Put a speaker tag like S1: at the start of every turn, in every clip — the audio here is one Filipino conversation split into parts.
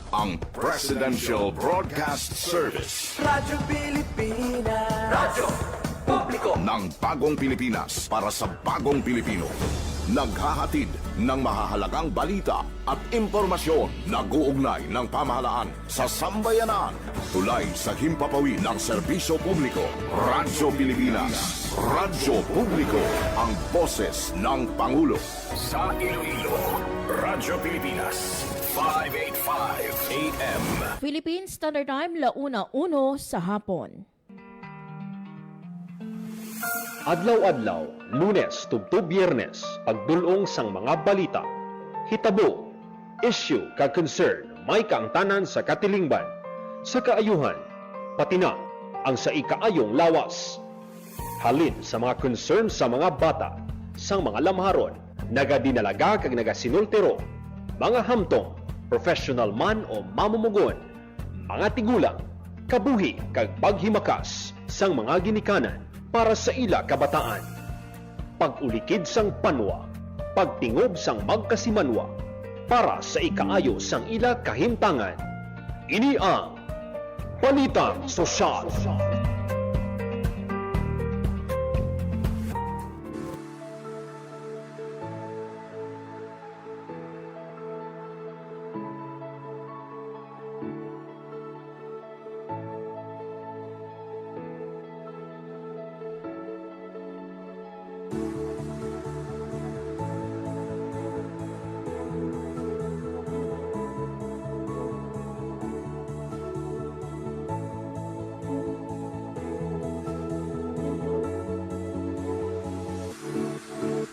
S1: ang Presidential Broadcast Service.
S2: Radyo Pilipinas. Radyo Publiko
S1: Ng bagong Pilipinas para sa bagong Pilipino. Naghahatid ng mahahalagang balita at impormasyon na guugnay ng pamahalaan sa sambayanan. Tulay sa himpapawid ng serbisyo publiko. Radyo Pilipinas. Radyo Publiko, ang boses ng Pangulo. Sa Iloilo, Radyo Pilipinas. 585 AM.
S3: Philippine Standard Time, 1:01 sa hapon.
S4: Adlaw-adlaw, Lunes tubtob Biyernes, pagdulong sang mga balita. Hitabo, issue kag concern, may kaangtanan sa katilingban, sa kaayuhan, pati na ang sa ikaayong lawas. Halin sa mga concern sa mga bata, sang mga lamharon, nagadinalaga kag nagasinultero, mga hamtong, professional man o mamumugon, mga tigulang, kabuhi kag paghimakas sang mga ginikanan para sa ila kabataan. Pag-ulikid sang panwa, pagtingob sang magkasimanwa, para sa ikaayo sang ila kahimtangan. Ini ang Balitang Sosyal.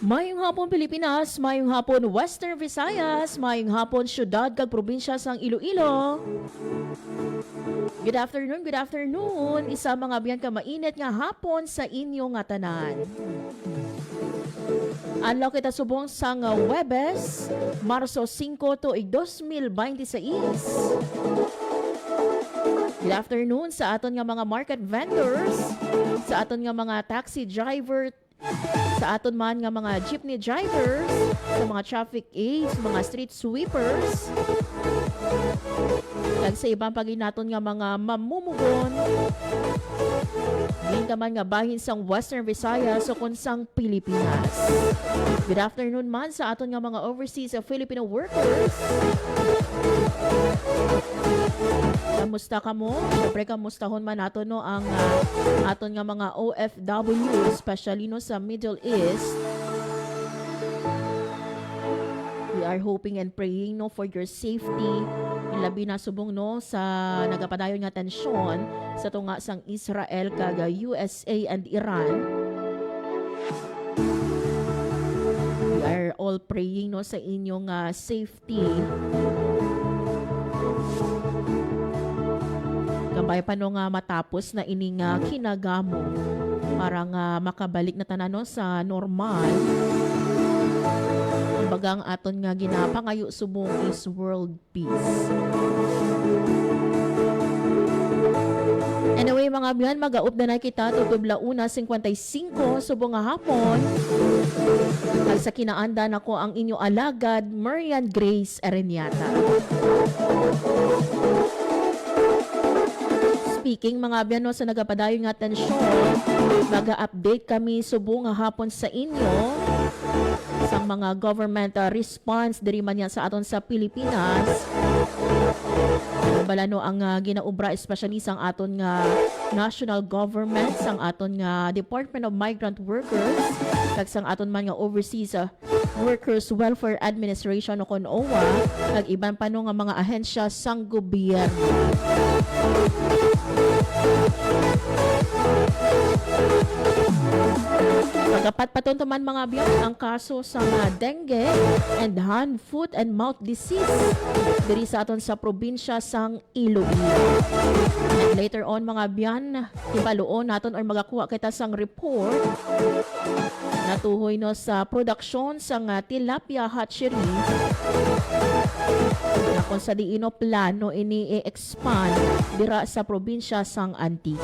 S3: Mayong hapon Pilipinas, mayong hapon Western Visayas, mayong hapon syudad kag probinsya sang Iloilo. Good afternoon. Isa mga biyan ka mainit nga hapon sa inyo nga tanan. Anlaw kita subong sang Webes, Marso 5 tuig 2026. Good afternoon sa aton nga mga market vendors, sa aton nga mga taxi driver, sa aton man nga mga jeepney drivers, sa mga traffic aides, mga street sweepers, kag sa ibang paginaton nga mga mamumugon, din ka man nga bahin sang Western Visayas o kunsang Pilipinas. Good afternoon man sa aton nga mga overseas Filipino workers. Kamusta ka mo? Siyempre, kamustahon man nato no ang aton nga mga OFW, especially no sa Middle East. We are hoping and praying no for your safety. Labi na subong no sa nagapadayon nga tensyon sa tunga sang Israel kag USA and Iran. We are all praying no sa inyong safety. Gabay pa no nga matapos na ining kinagamo para nga makabalik na tanan no sa normal. Bagang aton nga ginapangayo subong is world peace. Anyway mga biyan, mag-aup na kita tutob 1:55 subong nga hapon. At sa kinaanda na ko ang inyo alagad, Marian Grace Areniata. Speaking mga biyan no, sa nagapadayon nga tensyon, mag-update kami subong nga hapon sa inyo sa mga government response diri man yan sa aton sa Pilipinas. Balano ang ginaubra especially sang aton nga national government, sang aton nga Department of Migrant Workers, kag sang aton man nga overseas Workers Welfare Administration o kon OWA, kag iban pa no nga mga ahensya sang gobyerno. Pagapat patuntuman mga biyak ang kaso sa dengue and hand, foot and mouth disease diri sa aton sa probinsya sang Iloilo. And later on mga biyan, ibaluon naton or magakuha kita sang report natuhoy no sa produksyon sang tilapia hatchery na kung sa diino plano ini i-expand dira sa probinsya sang Antique.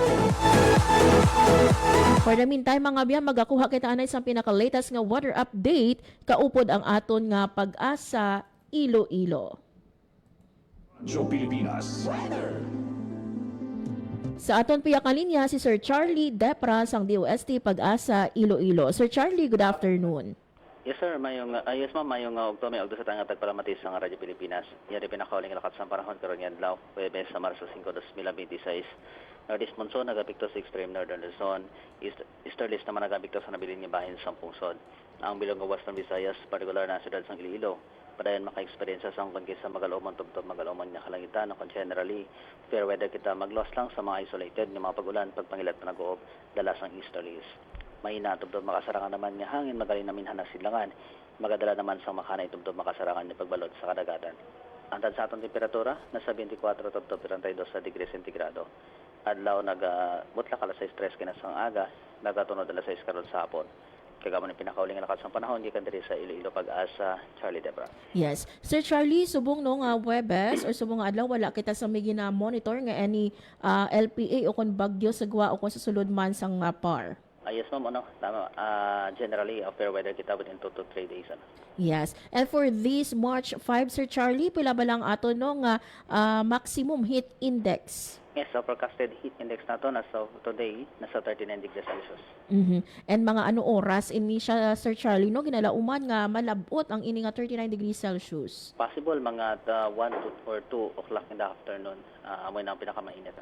S3: For the meantime mga biyan, magakuha kita anay sa pinaka-latest nga weather update kaupod ang aton nga Pag-asa Iloilo.
S1: Radyo Pilipinas.
S3: Sa aton piyak nga linya si Sir Charlie Depra sang DOST Pag-asa Iloilo. Sir Charlie, good afternoon.
S5: Yes sir, yes ma'am, mayong ugto may ugdo sa tanga tagpalamati sa Radyo Pilipinas. Yari pinakawaling lakat sa panahon karon yan law, Huwebes sa Marso 5, 2026. Northeast monsoon nagapikto sa extreme northern Luzon, easterlies naman nagapikto sa nabilin nga bahin sa pungsod. Ang bilong nga Western Visayas, partikular na siyudad sang Iloilo, padayon maka-experience sa kung kisa magalomon tubtob magalomon nga kalangitan kung generally fair weather kita magloss lang sa mga isolated nga mga pagulan pagpangilat pa nag-uob dala sang easterlies. Mahina tubtob makasarangan naman nga hangin magaling namin hanas silangan magadala naman sa makanay tubtob makasarangan ni pagbalot sa kadagatan. Antad sa atong temperatura nasa 24 tubtob 32 sa degree sentigrado. Adlaw mutla kala sa stress kina sang aga nagatunod dala sa karon sa hapon. Kagamon ni pinakauling lakas ng panahon gikan diri sa Iloilo Pag-asa, Charlie Debra.
S3: Yes. Sir Charlie, subong no nga Huwebes or subong nga adlaw wala kita sa may monitor nga any LPA o kon bagyo sa gwa o kon sa sulod man sang PAR.
S5: Yes ma'am, tama. Generally, fair weather kita within 2 to 3 days.
S3: Yes. And for this March 5, Sir Charlie, pila ba lang ato no nga maximum heat index?
S5: Yes, so forecasted heat index nato as of today nasa 39 degrees Celsius.
S3: And mga ano oras ini siya, Sir Charlie, no ginalauman nga malabot ang ini nga 39 degrees Celsius.
S5: Possible mga 1 or 2 o'clock in the afternoon. Amoy na ang pinakamainit.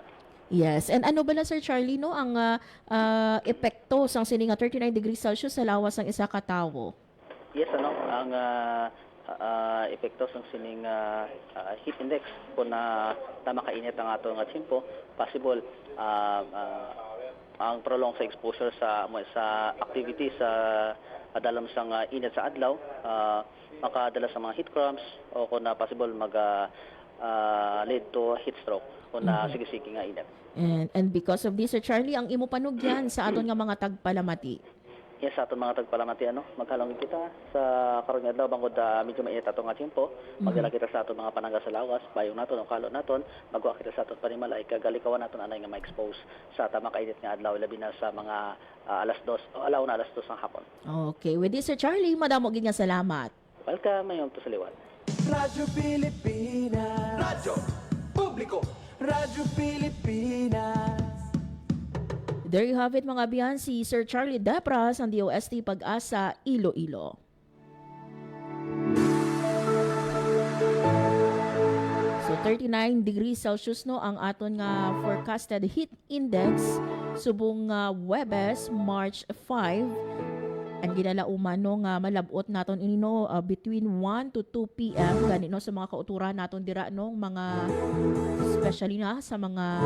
S3: Yes. And ano ba na, Sir Charlie, no ang epekto sang sini nga 39 degrees Celsius sa lawas ng isa ka tawo?
S5: Yes, ang epekto sa sining heat index kung tama kainit ang ato nga tiyempo, possible ang prolong sa exposure sa activity sa dalam sang init sa adlaw, makadala sa mga heat cramps o kung possible lead to heat stroke kung sige-sige nga init.
S3: And because of this, Sir Charlie, ang imo panugyan sa aton nga mga tagpalamati.
S5: Yes, sa aton mga tagpalamati maghalong kita sa karon nga adlaw bangod medyo mainit ato nga tiyempo. Magdala kita sa aton mga panangga sa lawas, bayong naton o kalon naton, magwa kita sa aton panimalay kagalikawan naton anay nga ma-expose sa tama kainit nga adlaw labi na sa mga alas 2 o alaw na alas 2 ng hapon.
S3: Okay, with this, Sir Charlie, madamo gid nga salamat.
S5: Welcome mayong to sa liwan.
S2: Radyo Pilipinas. Radyo Publiko. Radyo Pilipinas.
S3: There you have it mga biyan, si Sir Charlie Depra ang DOST Pag-asa Iloilo. So 39 degrees Celsius no ang aton nga forecasted heat index subong Huwebes March 5. Ang ginalauman no nga malabot naton ini no between 1 to 2 PM gani no sa mga kauturan naton dira no mga especially na sa mga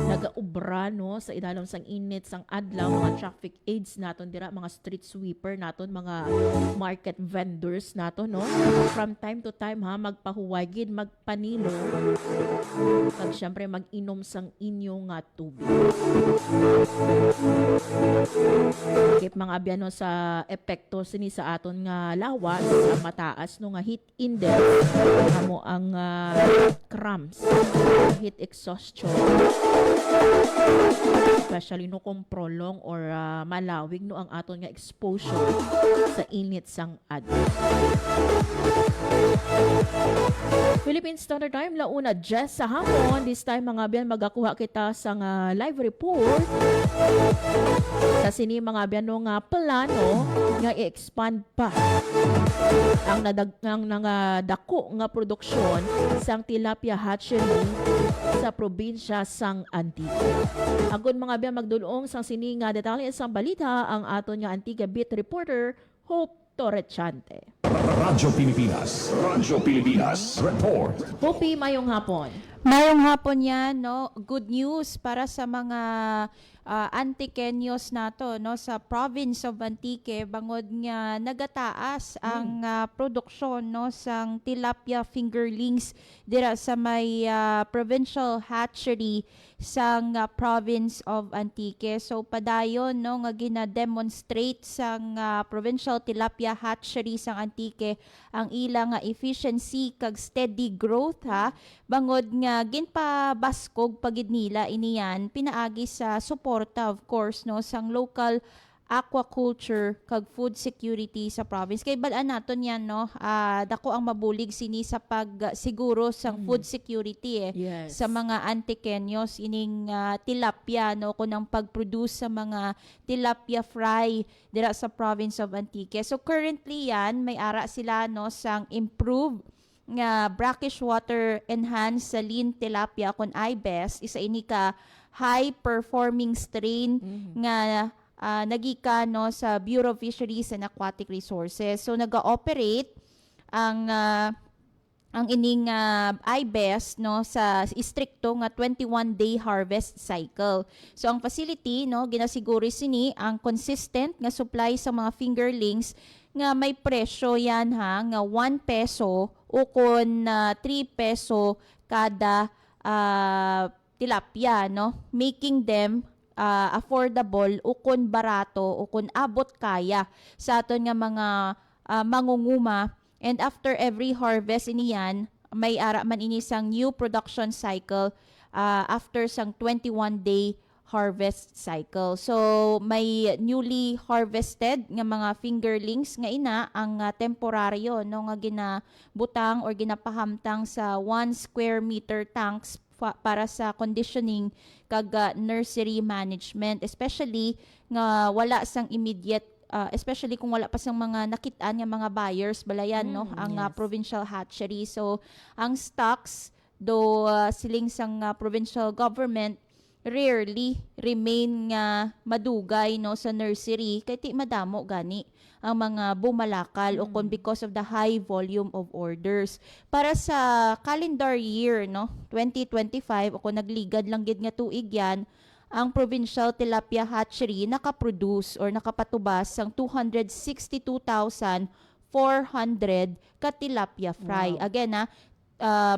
S3: nagaubra no sa idalom sang init sang adlaw, mga traffic aids naton dira, mga street sweeper naton, mga market vendors naton no, from time to time magpahuwagid, magpanilo, kag syempre mag-inom sang inyong tubig. Kip mga abyan no sa epekto sini sa aton nga lawas sa mataas no nga heat index amo ang cramps, heat exhaustion, especially no kung prolong or malawig no ang aton nga exposure sa init sang adlaw. Philippine Standard Time launa 10 sa hapon. This time mga biyan magakuha kita sa live report sa sini mga biyan no nga plano nga i-expand pa ang dako nga produksyon sang tilapia hatchery sa probinsya sang Antique. Agon mga biyan magdulong sang sini nga detalye sang balita ang aton nga Antigua Beat reporter Hope Torrechante.
S1: Radyo Pilipinas. Radyo Pilipinas. Report.
S3: Hopi, mayong hapon.
S6: Mayong hapon yan, no? Good news para sa mga Antiqueños nato, no? Sa province of Antique, bangod nga nagataas ang produksyon, no? Sang tilapia fingerlings dira sa may provincial hatchery sang province of Antique. So padayon no nga gina-demonstrate sang provincial tilapia hatchery sang Antique ang ilang efficiency kag steady growth bangod nga ginpabaskog pagid nila iniyan pinaagi sa suporta of course no sang local aquaculture kag food security sa province. Kay balaan naton yan no, dako ang mabulig sini sa pagsiguro sang food security
S3: Yes.
S6: sa mga Antiqueños ining tilapia no kunang pag-produce sa mga tilapia fry dira sa province of Antique. So currently yan may ara sila no sang improve nga brackish water enhanced saline tilapia kon IBES, isa ini ka high performing strain nga nagika no sa Bureau of Fisheries and Aquatic Resources. So naga-operate ang ining IBES no sa istrikto nga 21-day harvest cycle. So ang facility no ginasiguro sini ang consistent nga supply sa mga fingerlings nga may presyo yan ha nga 1 peso o kon 3 peso kada tilapia no, making them affordable o kun barato o kun abot kaya sa aton nga mga mangunguma. And after every harvest iniyan may ara man ini sang new production cycle after sang 21-day harvest cycle. So may newly harvested nga mga fingerlings nga ina ang temporaryo no nga ginabutang or ginapahamtang sa 1 square meter tanks para sa conditioning kag nursery management, especially nga wala sang immediate especially kung wala pa sang mga nakitaan nga mga buyers balayan no ang provincial hatchery. So ang stocks do siling sang provincial government rarely remain nga madugay no sa nursery kay ti madamo gani ang mga bumalakal o kon because of the high volume of orders. Para sa calendar year no 2025 o kung nagligad lang gid nga tuig yan, ang provincial tilapia hatchery nakaproduce or nakapatubas sang 262,400 ka tilapia fry.
S3: Wow.
S6: Again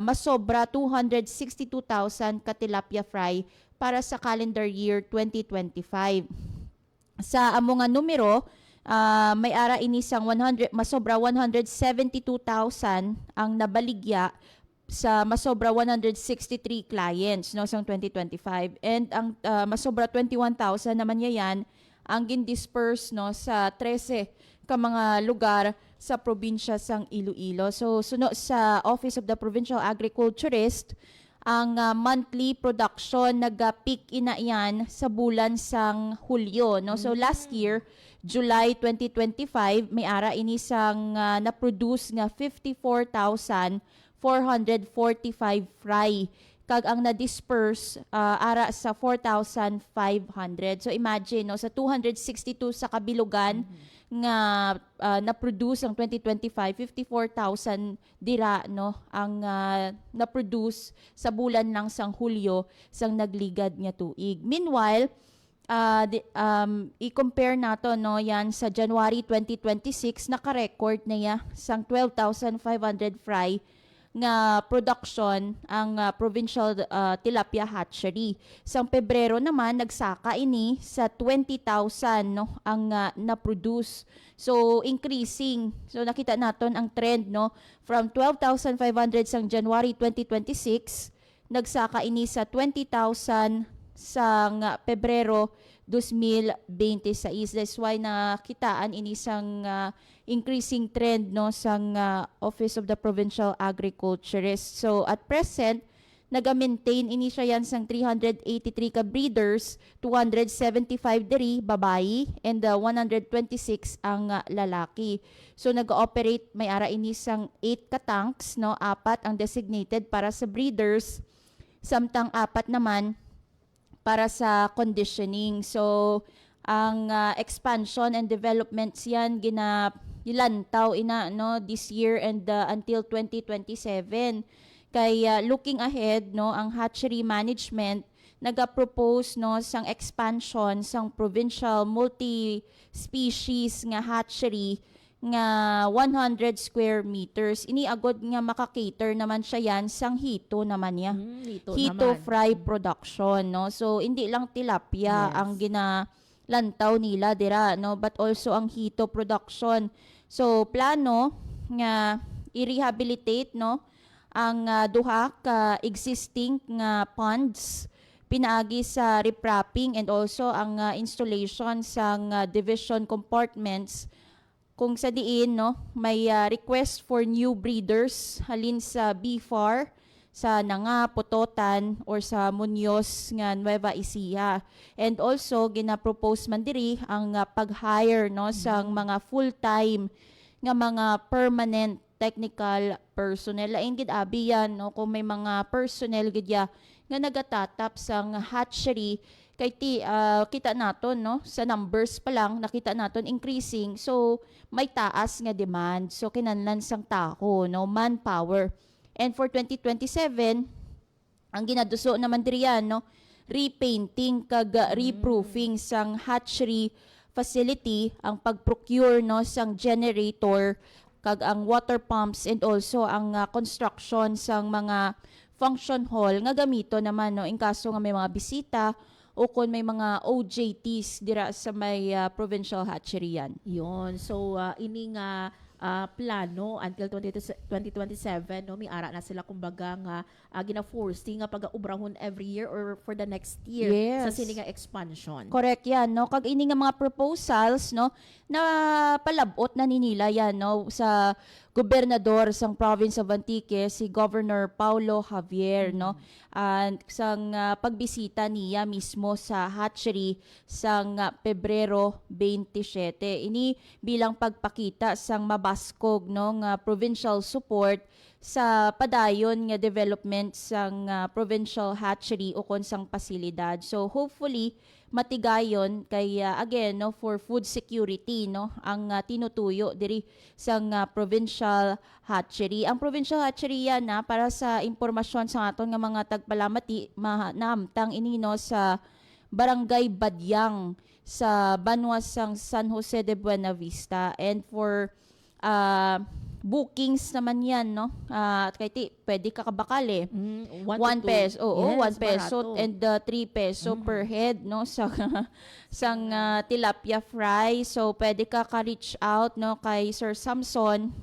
S6: masobra 262,000 ka tilapia fry para sa calendar year 2025. Sa amo nga numero, may ara inisang masobra 172,000 ang nabaligya sa masobra 163 clients no sang 2025, and ang masobra 21,000 naman yan ang gin-disperse no sa 13 ka mga lugar sa probinsya sang Iloilo. So suno sa Office of the Provincial Agriculturist, ang monthly production nag-peak ina yan sa bulan sang Hulyo no. So last year July 2025 may ara inisang na-produce nga 54,445 fry kag ang na-disperse ara sa 4,500. So imagine no sa 262 sa kabilugan nga na-produce ang 2025, 54,000 dira no ang na-produce sa bulan lang sang Hulyo sang nagligad nga tuig. Meanwhile, i-compare nato no yan sa January 2026 naka-record na ya sang 12,500 fry nga production ang provincial tilapia hatchery. Sang Pebrero naman nagsaka ini sa 20,000 no ang na-produce. So increasing. So nakita naton ang trend no from 12,500 sang January 2026 nagsaka ini sa 20,000 sang Pebrero 2026. That's why nakitaan ini sang increasing trend no sang Office of the Provincial Agriculturist. So at present naga-maintain ini siya yan sang 383 ka breeders, 275 diri babae and 126 ang lalaki. So nag-ooperate may ara ini sang 8 ka tanks no, 4 ang designated para sa breeders, samtang 4 naman para sa conditioning. So ang expansion and developments yan gilantaw ina no this year and until 2027. Kay looking ahead no ang hatchery management naga-propose no sang expansion sang provincial multi-species nga hatchery nga 100 square meters. Ini agod nga maka-cater naman siya yan sang hito naman ya. Hito
S3: naman.
S6: fry production no. So hindi lang tilapia
S3: Yes.
S6: ang ginalantaw nila dira no, but also ang hito production. So plano nga i-rehabilitate no ang duha ka existing nga ponds pinaagi sa repropping and also ang installation sang division compartments kung sa diin no may request for new breeders halin sa BFAR sa Nanga, Pototan or sa Muñoz nga Nueva Ecija. And also ginapropose man diri ang pag-hire no sang mga full-time nga mga permanent technical personnel. Lain gid abi yan no kung may mga personnel gid ya nga nagatatap sang hatchery kay kita naton no sa numbers pa lang nakita naton increasing, so may taas nga demand, so kinahanglan sang tao no manpower. And for 2027 ang ginaduso naman diri yan no repainting kag reproofing sang hatchery facility, ang pag-procure no sang generator kag ang water pumps and also ang construction sang mga function hall nga gamito naman no in kaso nga may mga bisita o kung may mga OJTs dira sa may provincial hatchery yan.
S3: Yon. So ini nga plano until 2027 no, may ara na sila kumbaga nga gina-foresee nga pag-ubrahon every year or for the next year sa
S6: Yes.
S3: sini nga expansion.
S6: Correct yan, no? Kag ini nga mga proposals, no, na palabot na ninila yan, no, sa gobernador sang province of Antique, si Governor Paulo Javier, no, and sang pagbisita niya mismo sa hatchery sang Pebrero 27. Ini bilang pagpakita sang mabaskog, no, nga provincial support sa padayon nga development sang provincial hatchery o kon sang pasilidad. So hopefully matigayon kay again no for food security no ang tinutuyo diri sang provincial hatchery. Ang provincial hatchery yan na para sa impormasyon sa aton nga mga tagpalamati namtang ini no sa Barangay Badyang sa Banwa sang San Jose de Buena Vista, and for bookings naman yan, no? Kaya pwede ka kabakal eh.
S3: 1
S6: 1 peso, oo,
S3: yes,
S6: 1 peso
S3: barato.
S6: and 3 peso per head, no? Sa sang tilapia fry. So pwede ka reach out no kay Sir Samson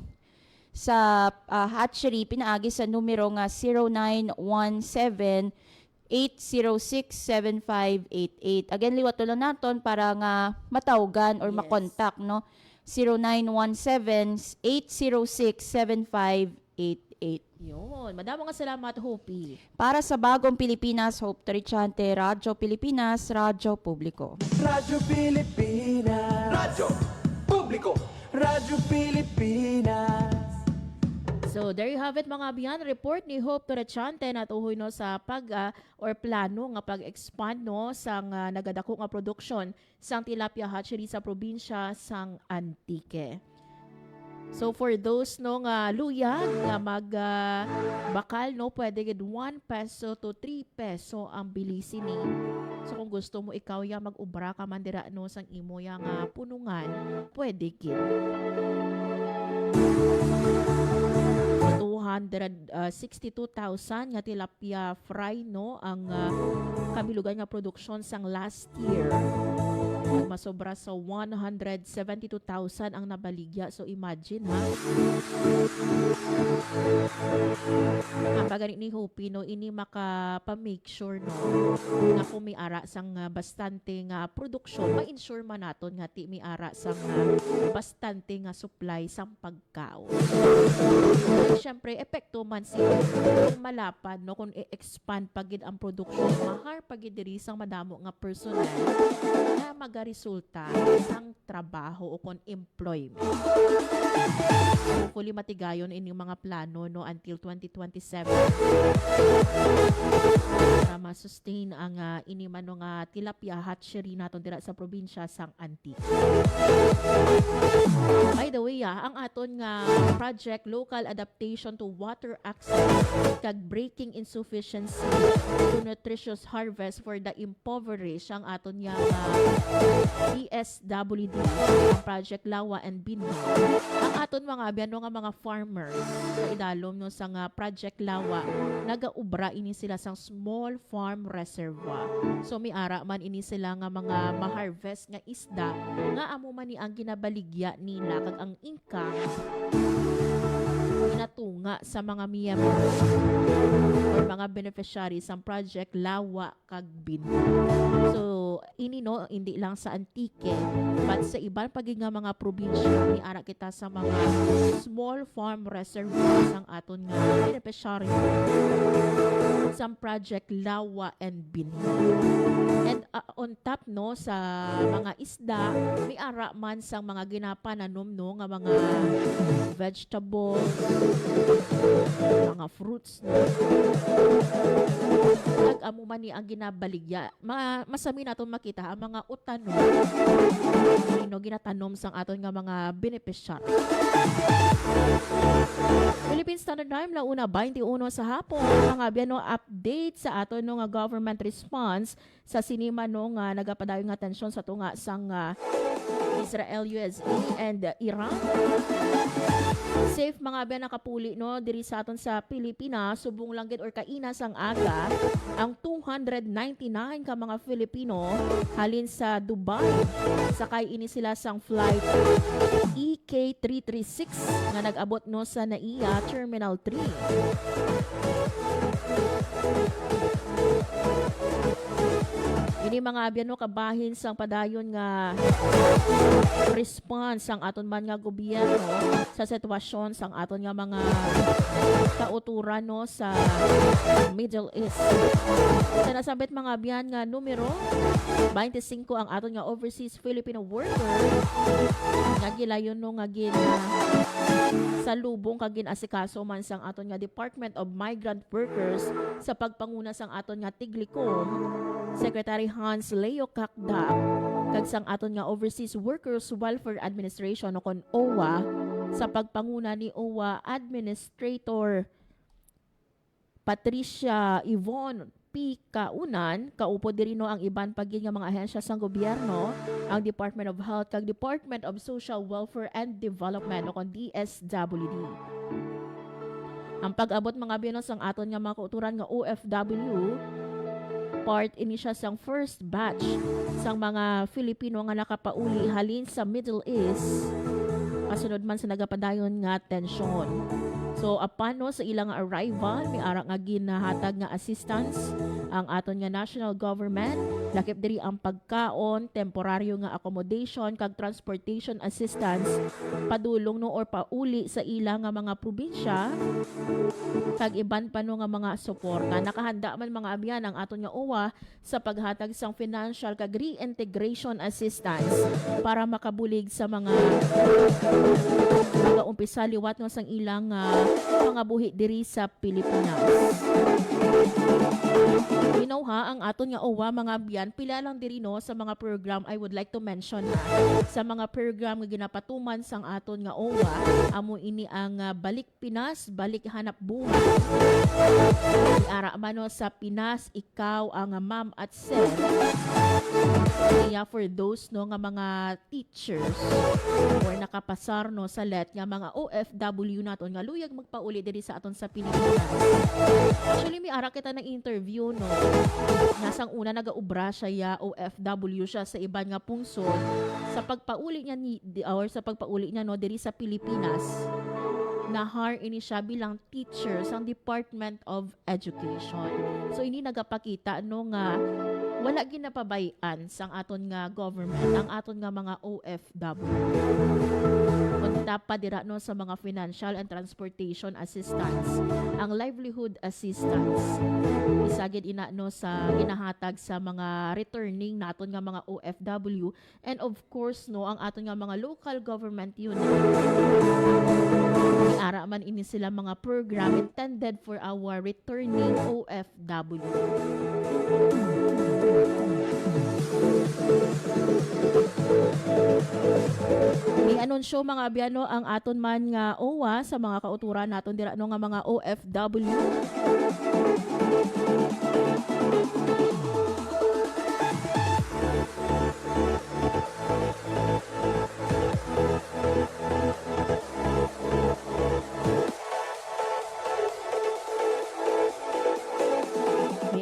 S6: sa hatchery pinaagi sa numero nga 0917 806-7588. Again, liwat lang naton para nga matawgan or
S3: Yes.
S6: makontak, no? 0917-806-7588.
S3: Yun. Madamo nga salamat, Hopi.
S6: Para sa Bagong Pilipinas, Hope Torichante, Radyo Pilipinas, Radyo Publiko.
S2: Radyo Pilipinas. Radyo Publiko. Radyo Pilipinas.
S3: So, there you have it mga biyan. Report ni Hope Torrechante na tuhoy no sa or plano nga pag-expand no sang nagadako nga production sang tilapia hatchery sa probinsya sang Antique. So for those no nga luyag nga bakal no pwede gid 1 peso to 3 peso ang bilisin ni. So kung gusto mo ikaw ya mag-ubra ka man dira no sang imo ya nga punungan, pwede gid. 262,000 nga tilapia fry no ang kabilugan nga production sang last year. Masobra sa 172,000 ang nabaligya. So imagine ha. Ang pagani ni Hopi no ini makapa-make sure no na kung may ara sang bastante nga production, ma-ensure man naton nga ti may ara sang bastante nga supply sang pagkaon. Siyempre epekto man si kung malapad no kung i-expand pagid ang production, mahar pagid diri sang madamo nga personal na magaresulta sang trabaho o kon employment. Hopefully matigayon ining mga plano no until 2027 para ma-sustain ang iniman nga tilapia hatchery naton dira sa probinsya sang Antique. By the way, ang aton nga project Local Adaptation to Water Access kag Breaking Insufficiency to Nutritious Harvest for the Impoverished ang aton nga DSWD, ang Project Lawa and Binhi. Ang aton mga abyan nga mga farmers sa idalom no sa nga Project Lawa nagaubra ini sila sang small farm reservoir. So may ara man ini sila nga mga ma-harvest nga isda nga amo man ni ang ginabaligya nila kag ang income inatunga sa mga miyembro or mga beneficiaries sa project Lawa kag Binhi. So ini no hindi lang sa Antique but sa iban paging nga mga probinsya ni ara kita sa mga small farm reservoirs ang aton nga beneficiary sa project Lawa and Binhi. And on top no sa mga isda, may ara man sang mga ginapananom no nga mga vegetables, mga fruits no. Nag-amo man ni ang ginabaligya. Masami naton makita ang mga utano no ginatanom sang aton nga mga beneficiary. Philippine Standard Time la una 21 sa hapon mga biano update sa aton no nga government response sa sinima no nga nagapadayon nga tensyon sa tunga sang Israel, USA and Iran. Safe mga biyan nakapuli no diri sa aton sa Pilipinas subong lang gid or kainas ang aga ang 299 ka mga Filipino halin sa Dubai. Sakay ini sila sang flight EK336 nga nag-abot no sa NAIA Terminal 3. Ini mga abyan no kabahin sang padayon nga response sang aton man nga gobyerno sa sitwasyon sang aton nga mga kauturan no sa Middle East. Sa nasabit mga abyan nga numero 25 ang aton nga overseas Filipino worker nga gilayon no nga gin sa lubong kag ginasikaso man sang aton nga Department of Migrant Workers sa pagpanguna sang aton nga Tiglikom Secretary Hans Leo Kakda kag sang aton nga Overseas Workers Welfare Administration o kon OWA sa pagpanguna ni OWA Administrator Patricia Yvonne P. Kaunan, kaupo diri no ang iban pagin nga mga ahensya sang gobyerno, ang Department of Health kag Department of Social Welfare and Development o kon DSWD. Ang pag-abot mga biyanos sang aton nga mga kauturan nga OFW part ini siya sang first batch sang mga Filipino nga nakapauli halin sa Middle East kasunod man sa nagapadayon nga tensyon. So upon no sa ilang arrival may ara nga ginahatag nga assistance ang aton nga national government lakip diri ang pagkaon, temporaryo nga accommodation kag transportation assistance padulong no or pauli sa ilang nga mga probinsya kag iban pa no nga mga suporta. Nakahanda man mga abyan ang aton nga OWA sa paghatag sang financial kag reintegration assistance para makabulig sa mga umpisa liwat no sang ilang mga buhi diri sa Pilipinas. Minawha ang aton nga OWA mga abyan pila lang diri no sa mga program I would like to mention sa mga program nga ginapatuman sang aton nga OWA amo ini ang Balik Pinas, Balik Hanap Buhay. Ara man no sa Pinas ikaw ang ma'am at sir. Kaya for those no nga mga teachers or nakapasar no sa let nga mga OFW naton nga luyag magpauli diri sa aton sa Pilipinas. Actually may ara kita ng interview no. Nasang una nagaubra siya ya OFW siya sa iban nga pungsod sa pagpauli niya ni or sa pagpauli niya no diri sa Pilipinas. Nahar ini siya bilang teacher sa Department of Education. So ini nagapakita no nga wala ginapabayan sang aton nga government ang aton nga mga OFW. Punta pa dira no sa mga financial and transportation assistance, ang livelihood assistance. Isagid ina no sa ginahatag sa mga returning naton nga mga OFW and of course no ang aton nga mga local government unit. Ara man ini sila mga program intended for our returning OFW. I-anunsyo mga abiyano ang aton man nga OWA sa mga kauturan naton dira no nga mga OFW.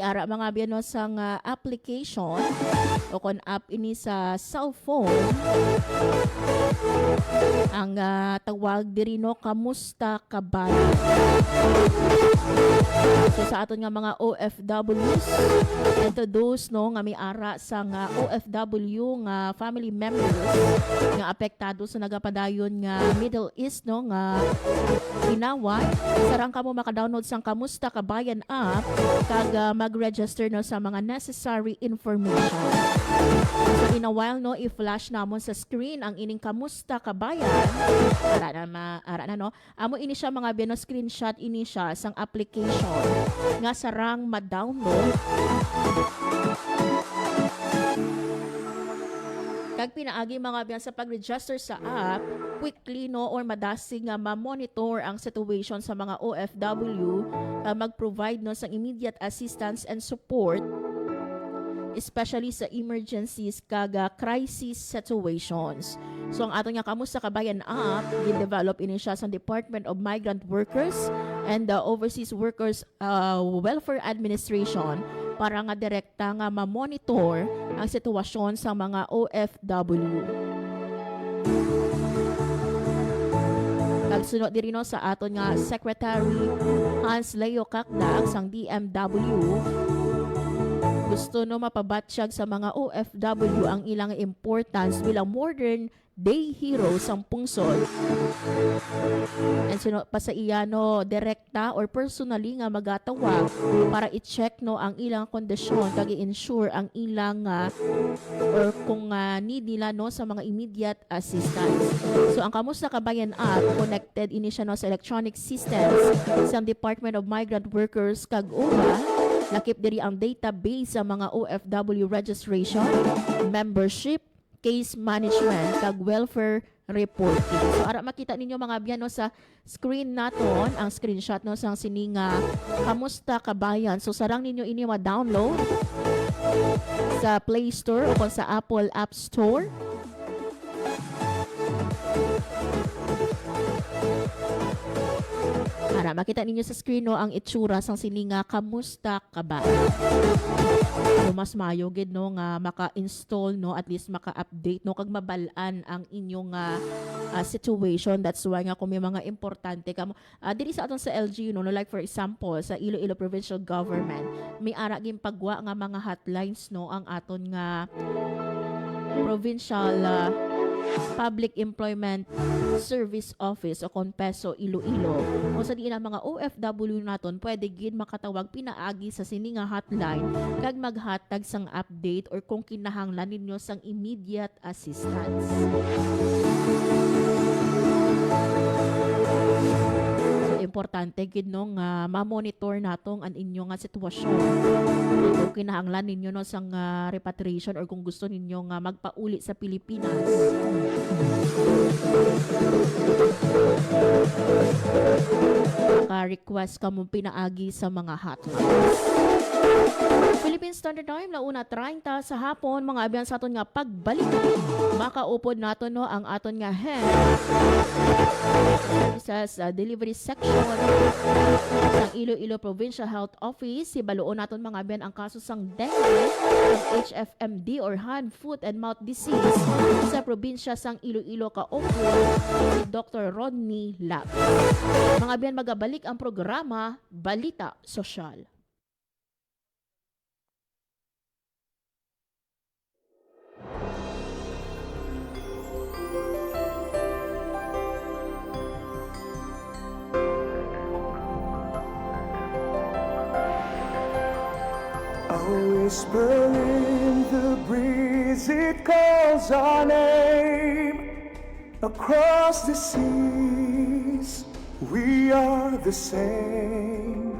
S3: Ara mga abiyano sang application o kon app ini sa cellphone ang tawag diri no kamusta ka ba. So So sa aton nga mga OFWs and to those no nga may ara sa nga OFW nga family members nga apektado sa nagapadayon nga Middle East no nga Ginawa, sarang kamo maka-download sang Kamusta Kabayan app kag mag-register no sa mga necessary information. So in a while no i-flash namon sa screen ang ining Kamusta Kabayan. Ara na no. Amo ini siya mga bino screenshot ini siya sang application nga sarang ma-download. Kag pinaagi mga biyan sa pag-register sa app, quickly no or madasig nga ma-monitor ang situation sa mga OFW, mag-provide no sa immediate assistance and support especially sa emergencies kag crisis situations. So ang ato nga Kamusta Kabayan app, gi-develop ini siya sa Department of Migrant Workers and the Overseas Workers Welfare Administration para nga direkta nga ma-monitor ang sitwasyon sa mga OFW. Kagsunod diri no sa aton nga Secretary Hans Leo Kakdag sang DMW, gusto no mapabatsyag sa mga OFW ang ilang importance bilang modern day hero sang pungsod. And sino pa sa iya no direkta or personally nga magatawag para i-check no ang ilang kondisyon kag i-ensure ang ilang or kung need nila no sa mga immediate assistance. So ang Kamusta Kabayan app connected ini siya no sa electronic systems sa Department of Migrant Workers kag UMA. Lakip diri ang database sa mga OFW registration, membership, case management, kag welfare reporting. So ara makita ninyo mga biyan no, sa screen naton ang screenshot no sang sininga Kamusta Kabayan. So sarang ninyo ini ma-download sa Play Store o kung sa Apple App Store. Para makita ninyo sa screen no ang itsura sang sininga Kamusta Kabayan. So mas mayo gid no nga maka-install no at least maka-update no kag mabalaan ang inyong situation. That's why nga kung may mga importante kamo diri sa aton sa LGU no like for example sa Iloilo Provincial Government may ara gyud pagwa nga mga hotlines no ang aton nga provincial Public Employment Service Office o Conpeso Iloilo. Kung sa diin ang mga OFW naton pwede gid makatawag pinaagi sa sininga hotline kag maghatag sang update or kung kinahanglan ninyo sang immediate assistance. Importante gid no nga ma-monitor natong ang inyong sitwasyon. Kung kinahanglan ninyo no sang repatriation or kung gusto ninyo nga magpauli sa Pilipinas. Ka-request ka mong pinaagi sa mga hotlines. Philippine Standard Time na 1:30 sa hapon mga abyan sa aton nga pagbalik. Makaupod naton no ang aton nga head sa delivery section ng Iloilo Provincial Health Office. Ibaluon naton mga abyan ang kaso sang dengue, HFMD or hand, foot and mouth disease sa probinsya sang Iloilo kaupo si Dr. Rodney Lab. Mga abyan magabalik ang programa Balita Sosyal.
S2: A whisper in the breeze, it calls our name. Across the seas, we are the same.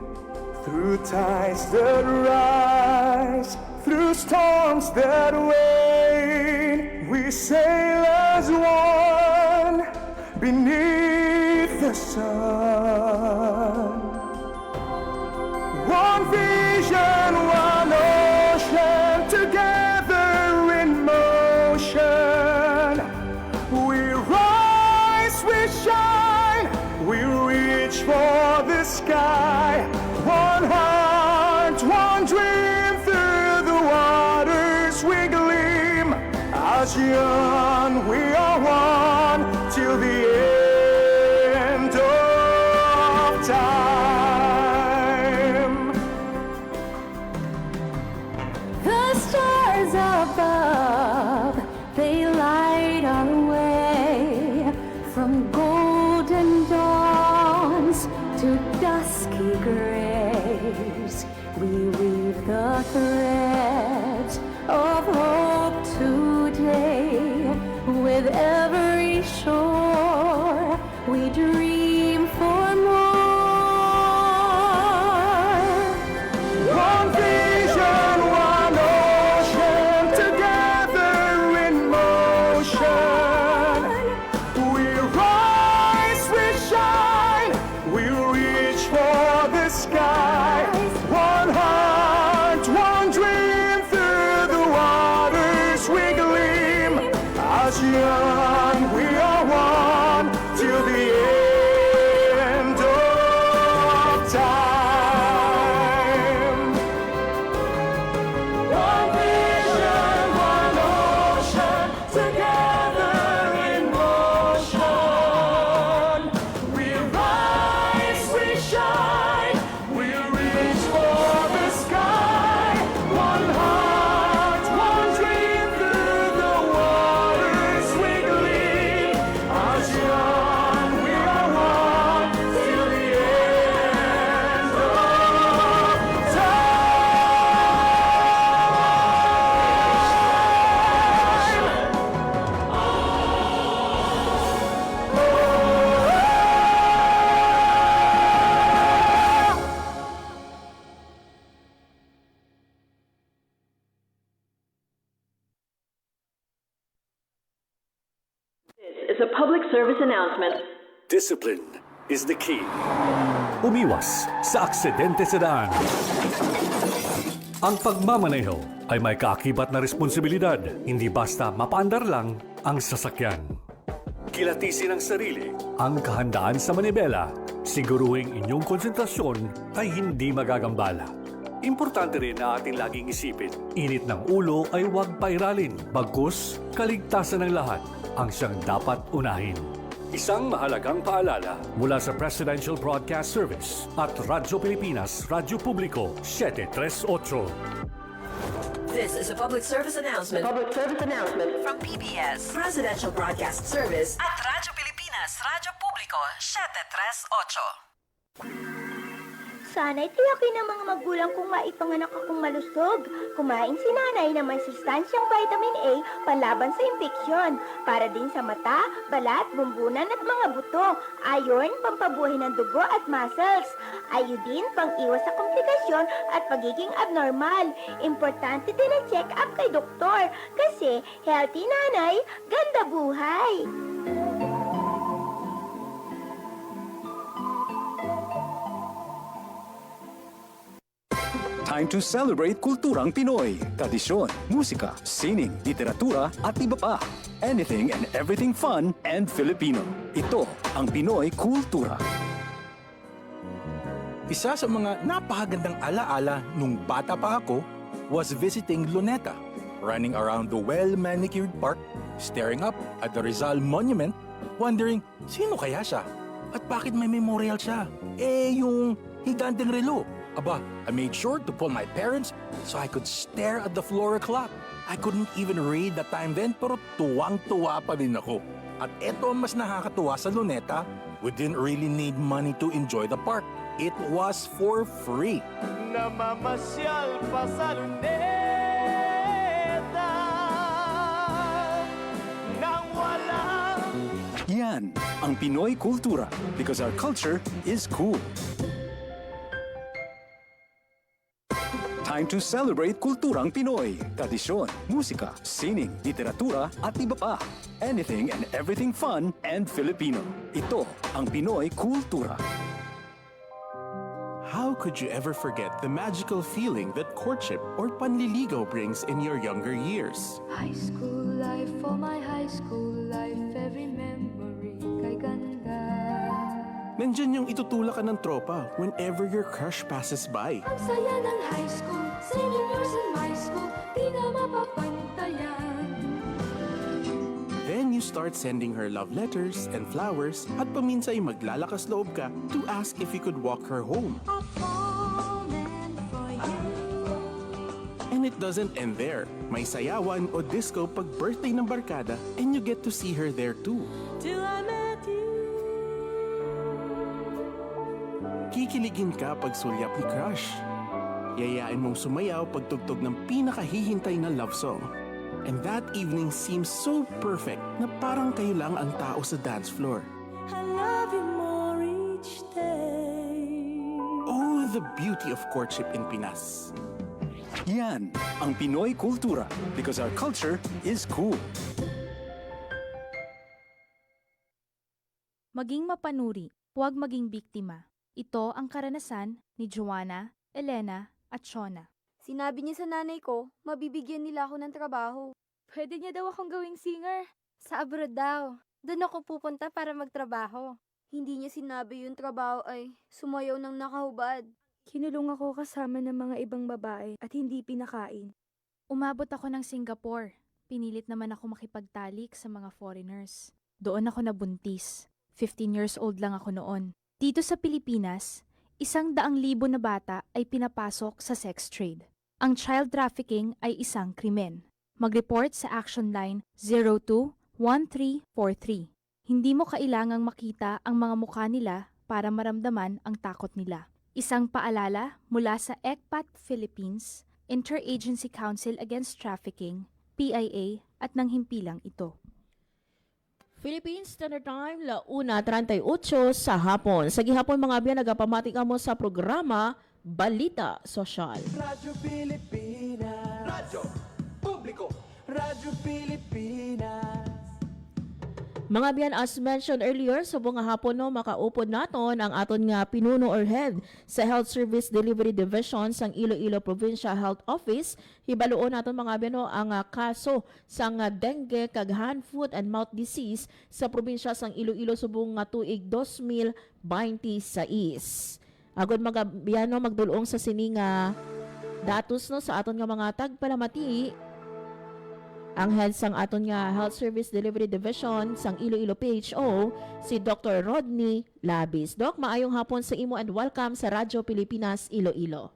S2: Through tides that rise, through storms that wane, we sail as one beneath the sun. One vision, one ocean, together in motion. We rise, we shine, we reach for the sky. One heart, one dream, through the waters we gleam. As young, we are one till the end of time.
S7: is a public service announcement.
S8: Discipline is the key. Umiwas sa aksidente sa daan. Ang pagmamaneho ay may kaakibat na responsibilidad, hindi basta mapaandar lang ang sasakyan. Kilatisin ang sarili, ang kahandaan sa manibela, siguruhing inyong konsentrasyon ay hindi magagambala. Importante rin na ating laging isipin, init ng ulo ay huwag pairalin, bagkus kaligtasan ng lahat ang siyang dapat unahin. Isang mahalagang paalala mula sa Presidential Broadcast Service at Radyo Pilipinas, Radyo Publiko 738.
S9: This is a public service announcement.
S7: Public service announcement.
S9: From PBS, Presidential Broadcast Service at Radyo Pilipinas, Radyo Publiko 738.
S10: Sana'y tiyakin ng mga magulang kong maipanganak akong malusog. Kumain si nanay ng may sustansyang vitamin A panlaban sa impeksyon. Para din sa mata, balat, bumbunan at mga buto. Iron, pampabuhay ng dugo at muscles. Iodine, pang-iwas sa komplikasyon at pagiging abnormal. Importante din ang check-up kay doktor. Kasi healthy nanay, ganda buhay.
S11: Time to celebrate kulturang Pinoy. Tradisyon, musika, sining, literatura at iba pa. Anything and everything fun and Filipino. Ito ang Pinoy Kultura.
S12: Isa sa mga napakagandang alaala nung bata pa ako was visiting Luneta, running around the well-manicured park, staring up at the Rizal Monument, wondering sino kaya siya at bakit may memorial siya. Yung higanteng relo. Aba, I made sure to pull my parents so I could stare at the floor clock. I couldn't even read the time then pero tuwang-tuwa pa din ako. At eto ang mas nakakatuwa sa Luneta, we didn't really need money to enjoy the park. It was for free.
S2: Namamasyal pa sa luneta nang walang
S11: Yan ang Pinoy Kultura because our culture is cool. Time to celebrate kulturang Pinoy. Tradisyon, musika, sining, literatura at iba pa. Anything and everything fun and Filipino. Ito ang Pinoy Kultura.
S12: How could you ever forget the magical feeling that courtship or panliligaw brings in your younger years?
S13: High school life, for my high school life, every memory kay ganda.
S12: Nandyan yung itutulak ka ng tropa whenever your crush passes by.
S13: Ang saya ng high school, seniors in my school, di na mapapantayan.
S12: Then you start sending her love letters and flowers at paminsay maglalakas loob ka to ask if you could walk her home. And it doesn't end there. May sayawan o disco pag birthday ng barkada and you get to see her there too.
S2: till I met you.
S12: Kikiligin ka pag sulyap ni crush. Yayain mong sumayaw pag tugtog ng pinakahihintay na love song. And that evening seems so perfect na parang kayo lang ang tao sa dance floor.
S2: I love you more each day.
S12: Oh, the beauty of courtship in Pinas.
S11: Yan ang Pinoy Kultura because our culture is cool.
S14: Maging mapanuri, huwag maging biktima. Ito ang karanasan ni Joanna, Elena at Shona.
S15: Sinabi niya sa nanay ko, mabibigyan nila ako ng trabaho.
S16: Pwede niya daw akong gawing singer.
S15: Sa abroad daw. Doon ako pupunta para magtrabaho. Hindi niya sinabi yung trabaho ay sumayaw ng nakahubad.
S16: Kinulong ako kasama ng mga ibang babae at hindi pinakain.
S14: Umabot ako ng Singapore. Pinilit naman ako makipagtalik sa mga foreigners. Doon ako nabuntis. 15 years old lang ako noon. Dito sa Pilipinas, 100,000 na bata ay pinapasok sa sex trade. Ang child trafficking ay isang krimen. Mag-report sa Action Line 02-1343. Hindi mo kailangang makita ang mga mukha nila para maramdaman ang takot nila. Isang paalala mula sa ECPAT Philippines, Interagency Council Against Trafficking, PIA at ng himpilang ito.
S3: Philippine Standard Time, 1:38 sa hapon. Sa gihapon mga biyan, nagapamati ka mo sa programa Balita Sosyal.
S2: Radyo Pilipinas. Radyo Publiko. Radyo Pilipinas.
S3: Mga biyan, as mentioned earlier, subong nga hapon no, makaupod naton ang aton nga pinuno or head sa Health Service Delivery Division sang Iloilo Provincial Health Office. Hibaluon naton mga biyan no, ang kaso sang dengue kag hand, foot and mouth disease sa probinsya sang Iloilo subong nga tuig 2026. Agod mga biyan no, magdulong sa sininga datos no sa aton nga mga tagpalamati ang head sang aton nga Health Service Delivery Division sang Iloilo PHO, si Dr. Rodney Labis. Doc, maayong hapon sa imo and welcome sa Radyo Pilipinas Iloilo.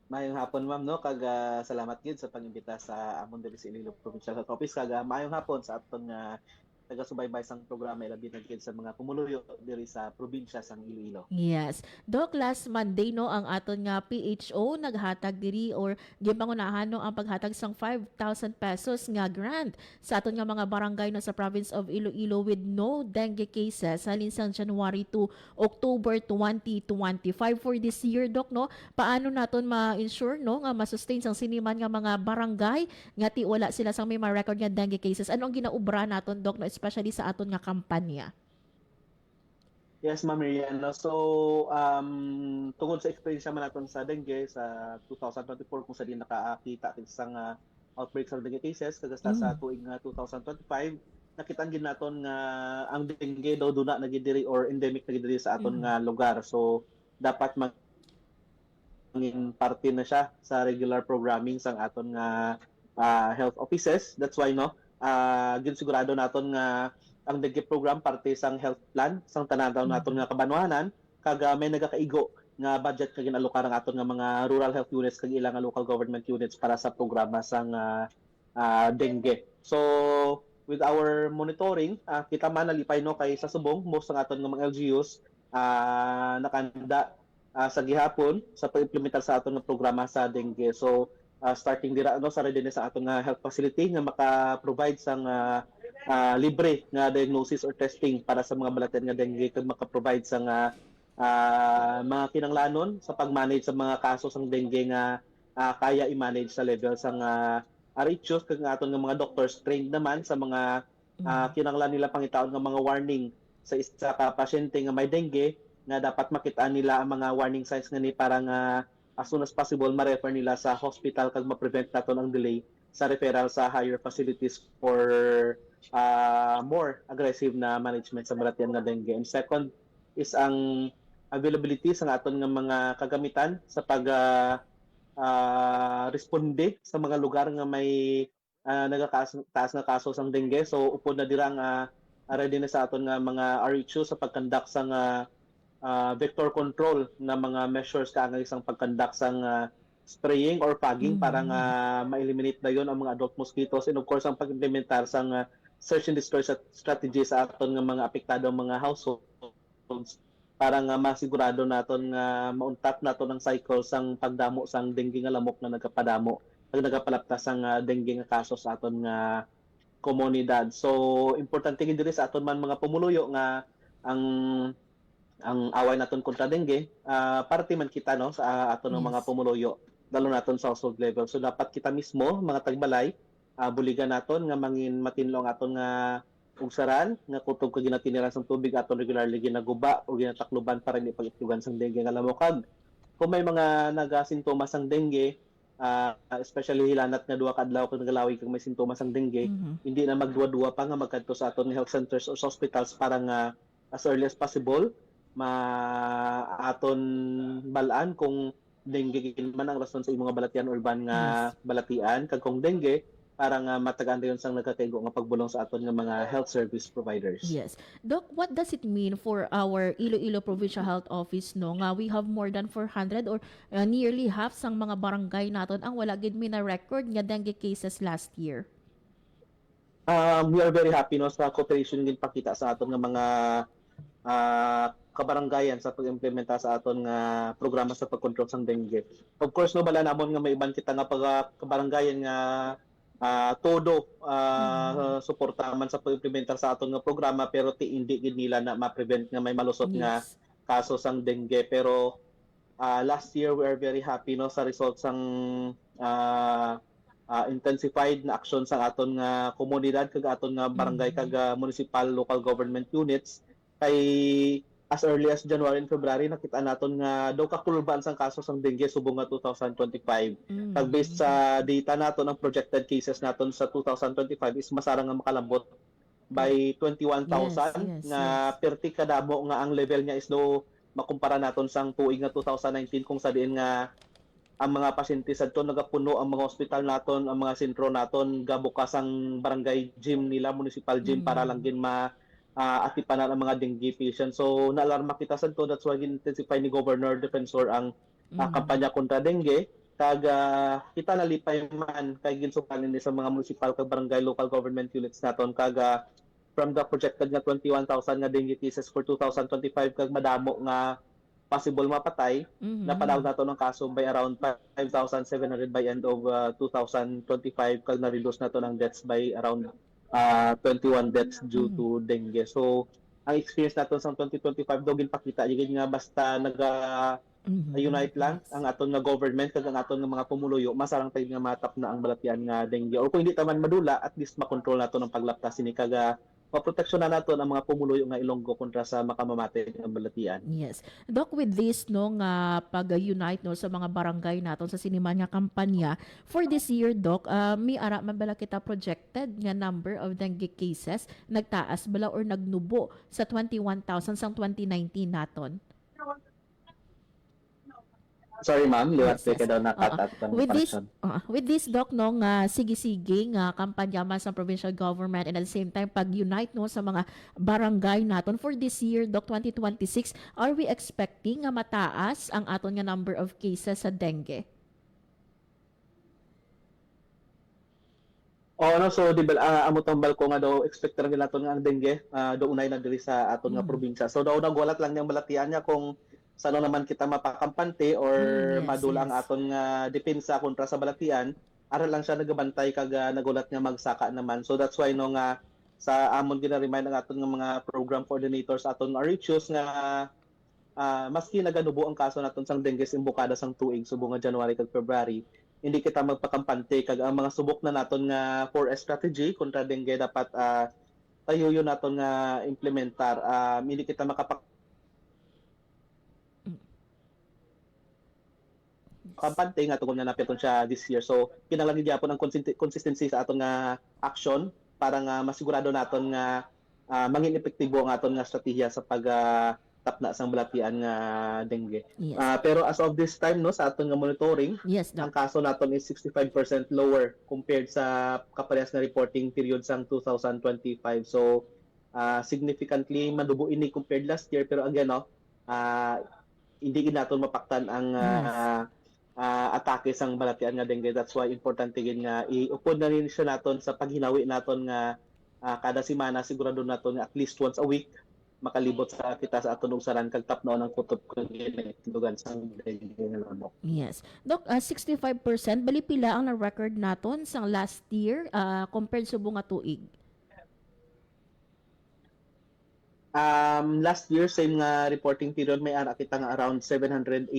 S17: Maayong hapon ma'am no, kag salamat gid sa pag-imbita sa amon diri sa Iloilo Provincial Health Office, kag maayong hapon sa aton nga taga-subaybay sang programa labi na gid sa mga pumuluyo diri sa probinsya sang Iloilo.
S3: Yes. Doc, last Monday no ang aton nga PHO naghatag diri or gipangunahan no ang paghatag sang 5,000 pesos nga grant sa aton nga mga barangay no sa province of Iloilo with no dengue cases halin sang January to October 2025 for this year, Doc, no. Paano naton ma-ensure no nga ma-sustain sang siniman nga mga barangay nga ti wala sila sang may ma-record nga dengue cases? Ano ang ginaubra naton, Doc, no, especially sa aton nga kampanya?
S17: Yes, Ma'am Miriam. No? So, tungod sa experience naman natin sa dengue sa 2024, kung sa din nakakita isang outbreak sa dengue cases, kagasta sa tuig 2025, nakitaan din natin nga ang dengue daw duna nagidiri or endemic nagidiri sa aton nga lugar. So, dapat maging parte na siya sa regular programming sang aton nga health offices. That's why no, ginsigurado naton nga ang dengue program parte sang health plan sang tanan naton nga kabanwahanan, kag may nagakaigo nga budget kag ginalokar ang aton nga mga rural health units kag ilang local government units para sa programa sang dengue. So with our monitoring, kita man nalipay no kay sa subong most ng aton nga mga LGUs nakanda sa gihapon sa pag-implementar sa aton nga programa sa dengue. So starting dira no sa readiness sa aton nga health facility nga maka-provide sang libre nga diagnosis or testing para sa mga balatian nga dengue, kag maka-provide sang mga kinanglanon sa pag-manage sa mga kaso sang dengue nga kaya i-manage sa level sang RHOs, kag aton nga mga doctors trained naman sa mga kinanglan nila pangitaon nga mga warning sa isa ka pasyente nga may dengue, nga dapat makitaan nila ang mga warning signs nga ni para nga as soon as possible ma-refer nila sa hospital kag ma-prevent naton ang delay sa referral sa higher facilities for more aggressive na management sa balatian nga dengue. And second is ang availability sa aton nga mga kagamitan sa pag responde sa mga lugar nga may taas nga kaso sang dengue. So upod na dira ang readiness sa aton nga mga RHO sa pagkandak sang vector control na mga measures kaangay isang pagkandak sang spraying or fogging para nga ma-eliminate na yon ang mga adult mosquitoes, and of course ang pag-implementar sang search and destroy strategy sa aton nga mga apektadong mga households para nga masigurado naton nga mauntap naton ang cycle sang pagdamo sang dengue nga lamok na nagapadamo pag nagapalaptas sang dengue nga kaso sa aton nga komunidad. So importante gid diri sa aton man mga pumuluyo nga ang away naton kontra dengue, parte man kita no sa aton mga pumuluyo lalo naton sa household level. So dapat kita mismo mga tagbalay buligan naton nga mangin matinlo ang aton nga ugsaran nga kutob kag ginatiniran sang tubig aton regularly ginaguba o ginatakluban para hindi pag-itlugan sang dengue nga lamokag. Kung may mga nagasintomas sang dengue, especially hilanat nga duha ka adlaw kag nagalawi kag may sintomas sang dengue, hindi na magduwa-duwa pa nga magkadto sa aton health centers or hospitals para nga as early as possible aton balaan kung dengue man ang rason sa imong balatian urban nga balatian, kag kung dengue para nga matagaan yon sang nagkakaigo nga pagbulong sa aton nga mga health service providers.
S3: Yes. Doc, what does it mean for our Iloilo Provincial Health Office no nga we have more than 400 or nearly half sang mga barangay naton ang wala gid mi na record nga dengue cases last year?
S17: We are very happy no sa cooperation gid pakita sa aton nga mga kabarangayan sa pag-implementa sa aton nga programa sa pagkontrol sang dengue. Of course no bala namon nga may iban kita nga kabarangayan nga todo suporta man sa pag-implementar sa aton nga programa, pero hindi gid nila na ma-prevent nga may malusot nga kaso sang dengue. Pero last year we are very happy no sa results sang intensified na action sa aton nga komunidad kag aton nga barangay kag municipal local government units kay as early as January and February nakita naton nga daw kakulban sang kaso sang dengue subong nga 2025. Kag based sa data naton ang projected cases naton sa 2025 is masara nga makalambot by 21,000 nga perti kadamo nga ang level niya is do makumpara naton sang tuig nga 2019 kung sa diin nga ang mga pasyente sadto nagapuno ang mga ospital naton, ang mga sentro naton gabukas ang barangay gym nila, municipal gym para lang din atipanan ang mga dengue patients. So naalarma kita sadto, that's why intensify ni Governor Defensor ang kampanya kontra dengue. Kag kita nalipay man kay ginsukanin ni sa mga municipal kag barangay local government units naton kag from the projected nga 21,000 nga dengue cases for 2025 kag madamo nga possible mapatay, napanawag nato ng kaso by around 5,700 by end of 2025 kag na-reduce nato ng deaths by around 21 deaths due to dengue. So, ang experience nato sa 2025 daw ginpakita yun nga basta unite lang ang aton nga government kag ang aton nga mga pumuluyo, masarang tayo nga matap na ang balatian nga dengue. Or kung hindi taman madula, at least makontrol nato ng paglaptas ini kag maproteksyon na nato ang mga pumuluyo nga Ilonggo kontra sa makamamatay nga balatian.
S3: Yes. Doc, with this no nga pag-unite no sa mga barangay naton sa siniman nga kampanya for this year, Doc, may ara man bala kita projected nga number of dengue cases nagtaas bala or nagnubo sa 21,000 sang 2019 naton?
S17: Sorry ma'am, liwat ka daw nakatat
S3: with this Doc no nga sige-sige nga kampanya man sa provincial government and at the same time pag-unite no sa mga barangay naton for this year, Doc, 2026, are we expecting nga mataas ang aton nga number of cases sa dengue?
S17: So di ba amo tambal ko nga daw expect ra nila naton nga ang dengue do unay na diri sa aton nga probinsya. So daw nagwalat lang niyang balatian niya kung sano naman kita mapakampante or madula ang aton nga depensa kontra sa balatian, aral lang siya nagabantay kag nagulat nga magsaka naman. So that's why no nga sa amon gina-remind ang aton nga mga program coordinators aton nga RHOs nga maski naganubo ang kaso naton sang dengue imbukada sang tuig subong nga January kag February, hindi kita magpakampante kag ang mga subok na naton nga 4S strategy kontra dengue dapat tayo yun naton nga implementar. Hindi kita kampante nga tungod nga napiton siya this year. So kinahanglan gyapon ang consistency sa aton nga action para nga masigurado naton nga mangin epektibo ang aton nga strategiya sa pagtapna sang balatian nga dengue. Pero as of this time no sa aton nga monitoring, ang kaso naton is 65% lower compared sa kaparehas nga reporting period sang 2025. So significantly madubo ini compared last year, pero again no hindi naton mapaktan ang atake sang balatian nga dengue. That's why importante gid nga iupod na rin siya naton sa paghinawi naton nga kada semana sigurado naton nga at least once a week makalibot sa kita sa aton usaran kag tapno ng kutob kag lugan sang dengue nga lamok.
S3: Yes. Doc, 65% bali pila ang na-record naton sang last year compared sa bunga tuig?
S17: Last year same nga reporting period may ara kita nga around 783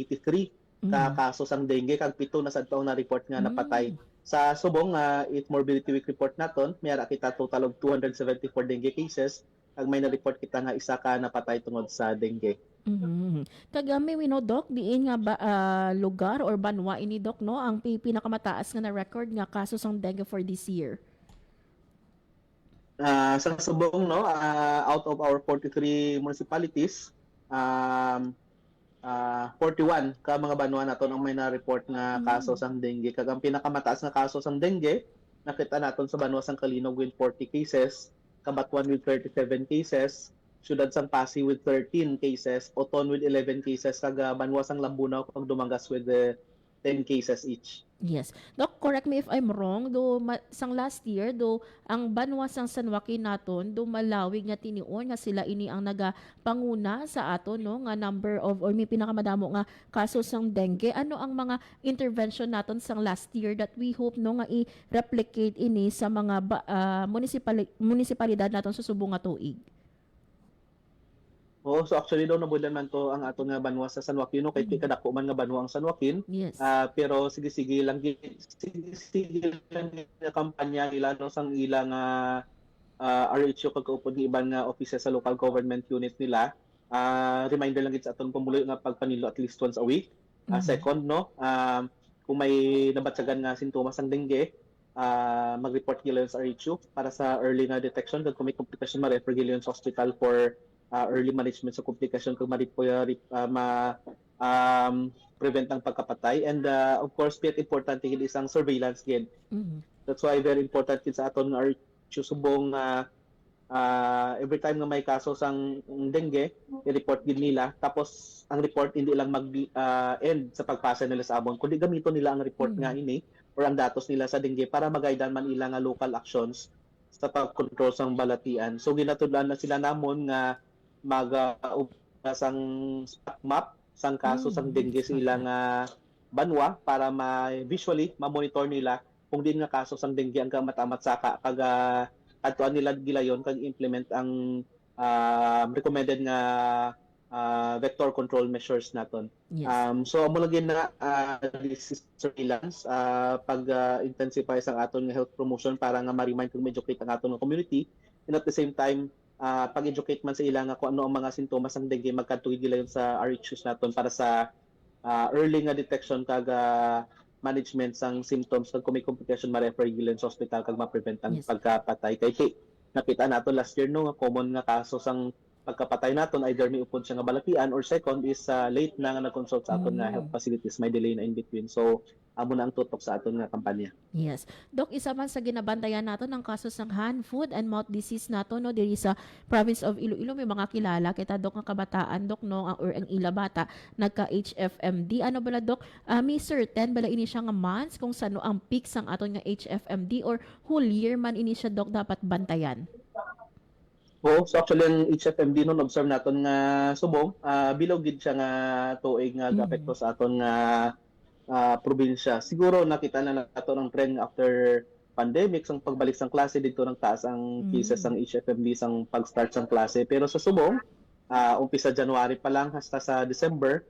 S17: ka kaso sang dengue kag pito na sadto na report nga napatay. Sa subong Earth Morbidity Week report naton, may ara kita total of 274 dengue cases kag may na-report kita nga isa ka napatay tungod sa dengue.
S3: Kagami we know, Doc, diin nga ba lugar or banwa ini, Doc, no ang pinakamataas nga na record nga kaso sang dengue for this year?
S17: Sa subong no out of our 43 municipalities 41 ka mga banwa naton ang may na-report nga kaso sang dengue. Kag ang pinakamataas nga kaso sang dengue nakita naton sa banwa sang Kalinog with 40 cases, Kabatuan with 37 cases, Syudad sang Pasig with 13 cases, Oton with 11 cases, kag banwa sang Lambunaw kag Dumangas with 10 cases each.
S3: Yes. Doc, correct me if I'm wrong, do sang last year do ang banwa sang San Joaquin naton do malawig nga tinion nga sila ini ang nagapanguna sa aton no nga number of or may pinakamadamo nga kaso sang dengue. Ano ang mga intervention naton sang last year that we hope no nga i-replicate ini sa mga munisipalidad naton sa subong nga tuig?
S17: Oo, so actually daw nabulan man to ang aton nga banwa sa San Joaquin no kay kadako man nga banwa ang San Joaquin.
S3: Yes.
S17: Pero sige sige lang nga kampanya nila no sang ilang RHO kagkaupod ng ibang nga offices sa local government unit nila. Reminder lang gid sa aton pumuloy nga pagpanilo at least once a week. Second no, kung may nabatsagan nga sintomas ng dengue, mag-report nila sa RHO para sa early na detection kung may komplikasyon ma-refer nila sa hospital for early management sa komplikasyon kung prevent ang pagkapatay. And of course, piyat importante gid isang surveillance gid. That's why very important gid sa aton nga RHO subong every time nga may kaso sang dengue, i-report gid nila. Tapos ang report hindi lang mag-end sa pagpasa nila sa amon, kundi gamiton nila ang report nga ini or ang datos nila sa dengue para magaidan man ila nga local actions sa pag-control sang balatian. So ginatudlan na sila namon nga sang spot map sang kaso sang dengue sa ilang banwa para visually ma-monitor nila kung din nga kaso sang dengue ang kamatamat saka kag adtuan nila gilayon kag implement ang recommended nga vector control measures naton.
S3: Yes.
S17: So amo lagi na this is surveillance pag-intensify sang aton nga health promotion para nga ma-remind kung educate ang aton nga community, and at the same time pag-educate man sa ila nga kung ano ang mga sintomas ng dengue magkatugid gilayon sa RHOs naton para sa early nga detection kag management sang symptoms kag kung may complication ma-refer gilayon sa hospital kag ma-prevent ang pagkapatay. Kay nakita naton last year no nga common nga kaso sang pagkapatay naton either may upod siya nga balatian or second is late na nga nag-consult sa aton nga health facilities, may delay na in between. So amo na ang tutok sa aton nga kampanya.
S3: Yes. Dok, isa man sa ginabantayan naton ang kaso ng hand, foot, and mouth disease naton no diri sa province of Iloilo. May mga kilala kita dok nga kabataan dok no or ang ila bata nagka HFMD. Ano bala dok? May certain bala ini siya nga months kung sano ang peak sang aton nga HFMD or whole year man ini siya dok dapat bantayan?
S17: So actually ang HFMD no observe naton nga subong bilog gid siya nga tuig nga apekto sa aton nga probinsya. Siguro nakita na nato ang trend after pandemic sang pagbalik sang klase dito nang taas ang cases sang HFMD sang pag-start sang klase. Pero sa subong umpisa January pa lang hasta sa December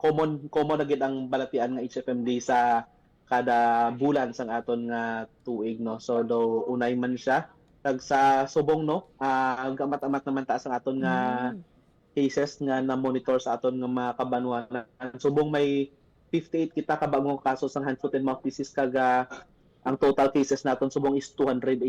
S17: common na gid ang balatian nga HFMD sa kada bulan sang aton nga tuig no. So do unay man siya kag sa subong no ang amat-amat naman taas ang aton nga cases nga na monitor sa aton nga mga kabanwa. Subong may 58 kita ka bagong kaso sang hand, foot, and mouth disease kag ang total cases naton subong is 284.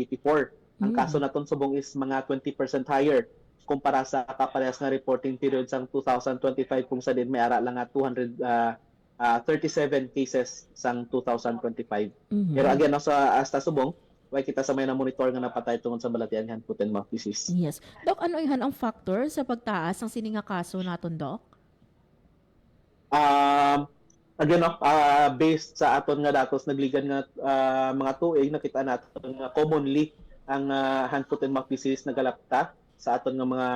S17: Ang kaso naton subong is mga 20% higher kumpara sa kaparehas nga reporting period sang 2025 kung sa din may ara lang nga 237 cases sang 2025. Pero again no, sa hasta subong way kita sa may na monitor nga napatay tungod sa balatian hand, foot, and mouth disease.
S3: Yes. Dok, ano ihan ang factor sa pagtaas ng sini nga kaso naton dok?
S17: Again no, based sa aton nga datos nagligan nga mga tuig nakita naton nga commonly ang hand, foot, and mouth disease nagalapta sa aton nga mga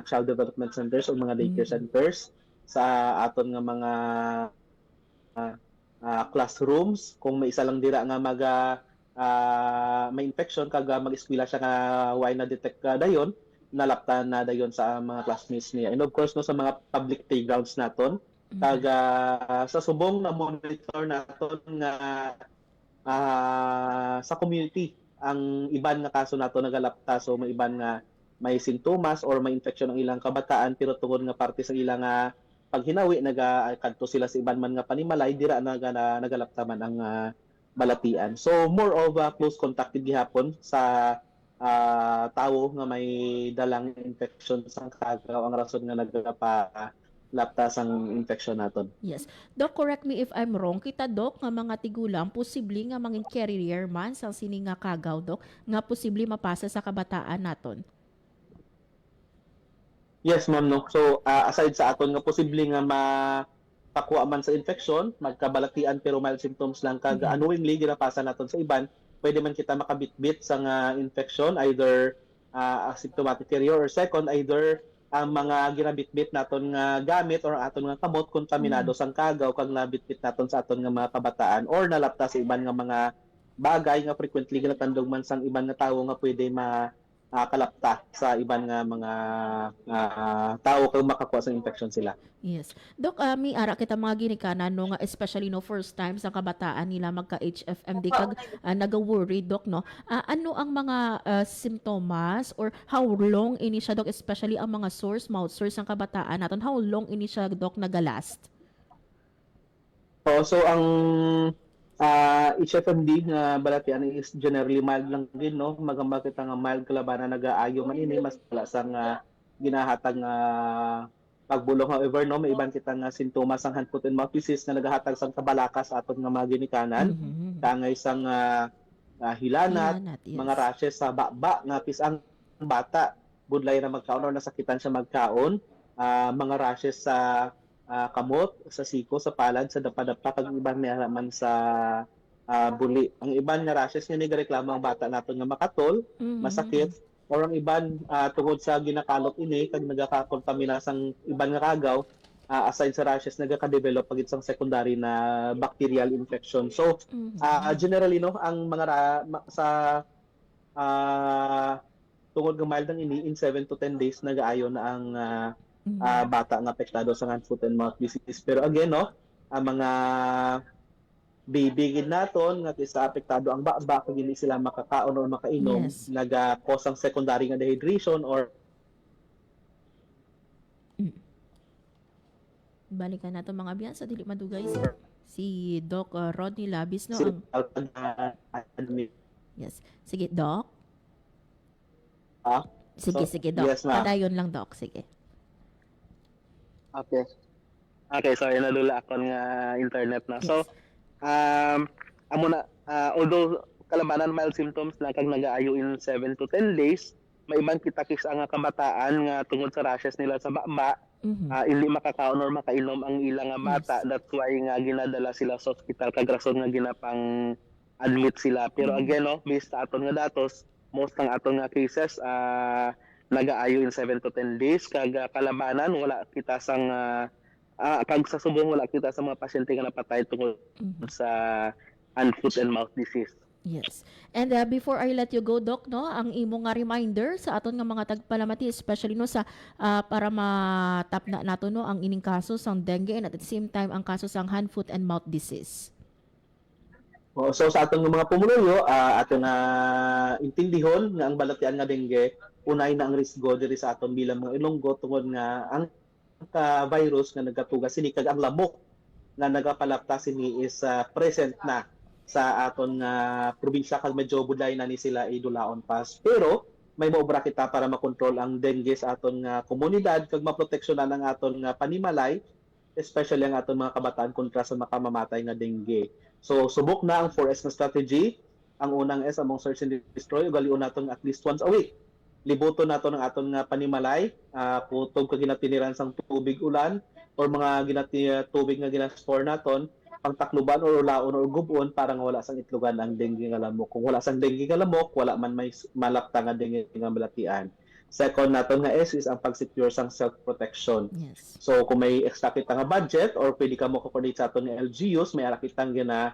S17: child development centers o mga daycare centers, sa aton nga mga classrooms kung may isa lang dira nga may infection kag mag-eskwela siya nga why na detect dayon nalaptan na dayon sa mga classmates niya. And of course no sa mga public playgrounds naton kag sa subong na monitor naton nga sa community ang iban nga kaso nato nagalapta. So may iban nga may sintomas or may infection ang ilang kabataan pero tungod nga parte sa ilang paghinawi nagakadto sila sa iban man nga panimalay dira nagalapta man ang balatian. So more of close contact gihapon sa tawo nga may dalang infection sang kagaw ang rason nga nagapalapta sang infection naton.
S3: Yes. Doc, correct me if I'm wrong. Kita dok nga mga tigulang posible nga mangin carrier man sang sini nga kagaw dok nga posible mapasa sa kabataan naton.
S17: Yes, ma'am no. So aside sa aton nga posible nga pakuha man sa infection, magkabalatian pero mild symptoms lang kag unknowingly ginapasa naton sa iban, pwede man kita makabitbit sa infection either asymptomatic carrier or second either ang mga ginabitbit naton nga gamit or aton nga kamot kontaminado sang kagaw kag nabitbit naton sa aton nga mga kabataan or nalapta sa iban nga mga bagay nga frequently ginatandog man sang iban nga tawo nga pwede kalapta sa iban nga mga tao kung makakuha sa infection sila.
S3: Yes. Dok, may ara kita mga ginikanan no nga especially no first time sa kabataan nila magka HFMD kag naga-worry Dok no. Ano ang mga simptomas or how long ini siya Dok, especially ang mga sores, mouth sores ng kabataan naton, how long ini siya Dok nagalast?
S17: So ang HFMD nga balatian is generally mild lang din no, magamba kita nga mild kalabanan nagaayo man ini mas wala sang ginahatag nga pagbulong. However no, may iban kita nga sintomas ang hand, foot and mouth disease nga nagahatag sang kabalakas aton nga mga ginikanan, kangay sang hilanat,
S3: yes.
S17: mga rashes sa baba nga pisang bata budlay na magkaon or nasakitan siya magkaon, mga rashes sa kamot, sa siko, sa palad, sa dapa-dapa, kag iban niya naman sa buli. Ang iban nga rashes nga nigareklamo ang bata naton nga makatol, masakit, or ang iban tungod sa ginakalot ini kag nagakakontamina sang iban nga kagaw, aside sa rashes nagaka-develop pagit sang secondary na bacterial infection. So generally no, ang mga sa tungod nga mild ang ini in 7 to 10 days nagaayo na ang bata nga apektado sa hand, foot and mouth disease. Pero again no, ang mga baby gid naton nga sa apektado ang baba kag hindi sila makakaon or makainom,
S3: Yes.
S17: naga-cause ang secondary nga dehydration or
S3: Balikan nato mga biyan sa dili madugay si Doc Rodney Labis no ang Yes. Sige Doc. Sige Doc.
S17: Yes, ma'am.
S3: Padayon lang Doc, sige.
S17: Okay, sorry, nalula ako nga internet na. So, amo na, although kalabanan mild symptoms na kag nagaayo in 7 to 10 days, may ibang kitakis ang kabataan nga tungod sa rashes nila sa baba, hindi makakaon or makainom ang ilang nga bata. That's why nga ginadala sila sa ospital kag rason nga ginapang admit sila. Pero again, no, based sa aton nga datos, most ng aton nga cases nagaayo in 7 to 10 days kag kalabanan wala kita sang kag sa subong wala kita sa mga pasyente nga napatay tungod sa hand, foot and mouth disease.
S3: Yes. And before I let you go Doc no, ang imo nga reminder sa aton nga mga tagpalamati especially no sa para matap na nato no ang ining kaso sang dengue and at the same time ang kaso sang hand, foot and mouth disease.
S17: So sa atong mga pumuloyo, ato na intindihon nga ang balatian nga dengue unay na ang risgo diri sa aton bilang mga Ilonggo tungod nga ang virus nga nagatuga sini kag ang lamok nga nagapalapta sini is present na sa aton nga probinsya kag medyo budlay na ni sila idulaon pas. Pero may maobra kita para makontrol ang dengue sa aton nga komunidad kag maproteksyonan ang aton nga panimalay, especially ang aton mga kabataan kontra sa makamamatay nga dengue. So subok na ang 4S na strategy. Ang unang S among search and destroy, ugalion naton at least once a week. Libuton nato ng aton nga panimalay, putog kag ginatiniran sang tubig ulan or mga tubig nga ginastore naton pangtakluban or ulaon or gubon para nga wala sang itlogan ang dengue nga lamok. Kung wala sang dengue nga lamok, wala man may malapta nga dengue nga balatian. Second naton nga S is ang pag-secure sang self-protection.
S3: Yes.
S17: So kung may extra kita nga budget or pwede ka mo coordinate sa aton nga LGUs, may ara kitang gina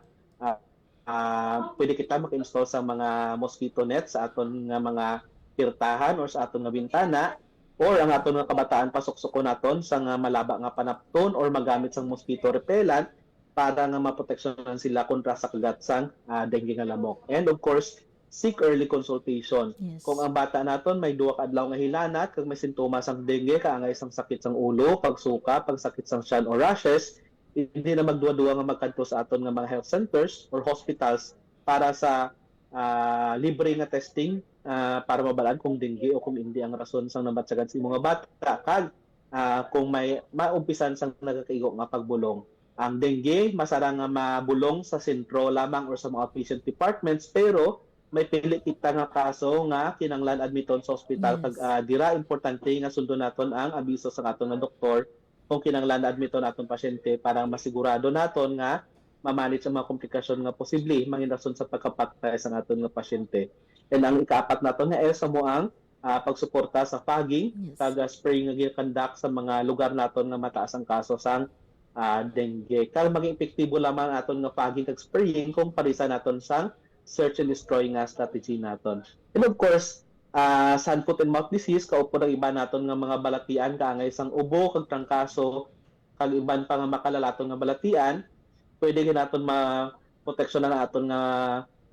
S17: pwede kita maka-install sa mga mosquito net sa aton nga mga pirtahan or sa aton nga bintana, or ang aton nga kabataan pasok-suko naton sa nga malaba nga panapton or magamit sang mosquito repellent para nga maproteksyonan sila kontra sa kagat sang dengue nga lamok. And of course, seek early consultation.
S3: Yes.
S17: Kung ang bata naton may duwa ka adlaw nga hilanat kag may sintomas sang dengue kaangay sang sakit sang ulo, pagsuka, pagsakit sang tiyan or rashes, hindi na magduwa-duwa nga magkadto sa aton nga mga health centers or hospitals para sa libre nga testing para mabalaan kung dengue o kung hindi ang rason sang nabatsagad sa mga bata kag kung may maumpisan sang nagakaigo nga pagbulong. Ang dengue masara nga mabulong sa sentro lamang or sa mga outpatient departments, pero may pili kita nga kaso nga kinanglan admiton sa ospital.
S3: Yes.
S17: Kag dira importante nga sundon naton ang abiso sa aton nga doktor kung kinanglan admiton naton pasyente para masigurado naton nga mamanage ang mga komplikasyon nga posible manginrason sa pagkapatay sa aton nga pasyente. And ang ikaapat naton nga sa mo ang pagsuporta sa fogging, kag spraying nga gi-conduct sa mga lugar naton nga mataas ang kaso sang dengue. Kag maging epektibo lamang aton nga fogging kag spraying kung parisa naton sang search and destroy nga strategy naton. And of course, sun, foot, and mouth disease, kaupo ng iba naton nga mga balatian, kaangay sang ubo, kag trangkaso, kag iban pa nga makalalaton nga balatian, pwede naton ma-proteksyonan na aton nga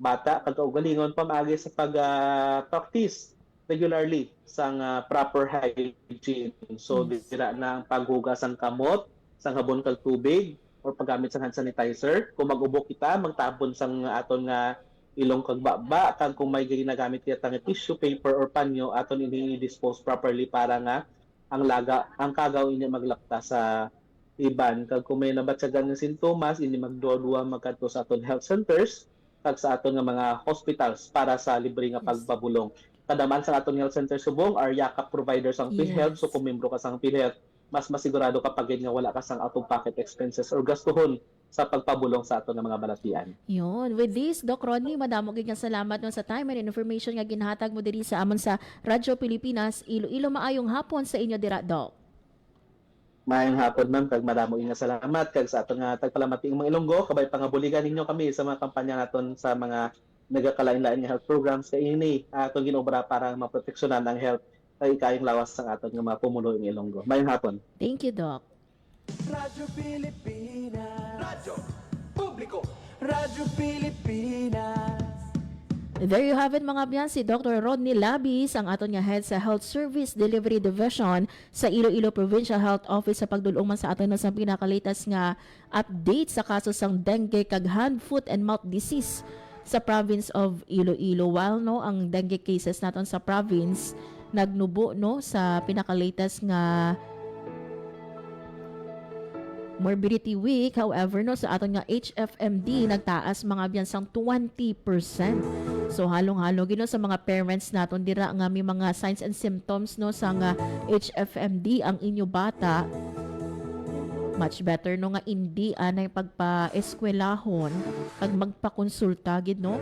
S17: bata, kag kaugalingon pamaagi sa pag-practice regularly sang proper hygiene. So, dira na ang paghugas sang kamot, sang habon kag tubig, or paggamit sang hand sanitizer. Kung mag-ubo kita, magtabon sang aton nga ilong kag baba, kag kung may ginagamit kita nga tissue paper or panyo, aton ini-dispose properly para nga ang kagaw ini maglakta sa iban. Kag kung may nabatsagan nga sintomas, ini magduwa magkadto sa aton health centers, kag sa aton nga mga hospitals para sa libre nga pagbabulong. Kadaman sa aton health center subong are yakap providers ang PhilHealth. So kung membro ka sang PhilHealth, mas masigurado kapag nga wala ka sang out-of-pocket expenses or gastuhon sa pagpabulong sa aton nga mga balatian.
S3: Yun. With this, Doc Rodney, madamo gid nga salamat no sa time and information nga ginhatag mo diri sa amon sa Radyo Pilipinas. Iloilo, maayong hapon sa inyo dira, Doc.
S17: Maayong hapon, ma'am, kag madamo nga salamat kag sa aton nga tagpalamating mga Ilonggo, kabay pangabuligan ninyo kami sa mga kampanya naton sa mga nagakalain-lain nga health programs kay ini atong ginobra para maproteksyonan ang health kay kayong lawas sa aton nga mga pumulo ing Ilonggo. Maayong hapon.
S3: Thank you, Doc.
S2: Radyo Pilipinas. Radyo Publiko. Radyo Pilipinas.
S3: There you have it mga biyan, si Dr. Rodney Labis, ang aton nga head sa Health Service Delivery Division sa Iloilo Provincial Health Office sa pagdulong man sa aton na sa pinakalitas nga update sa kaso sang dengue kag hand, foot, and mouth disease sa province of Iloilo. While no ang dengue cases naton sa province nagnubo no sa pinakalitas nga morbidity week, however no sa aton nga HFMD nagtaas mga biyan sang 20%. So halong-halo gino sa mga parents naton dira nga may mga signs and symptoms no sa nga HFMD ang inyo bata. Much better no nga hindi anay pagpa-eskwelahon kag magpakonsulta gid no,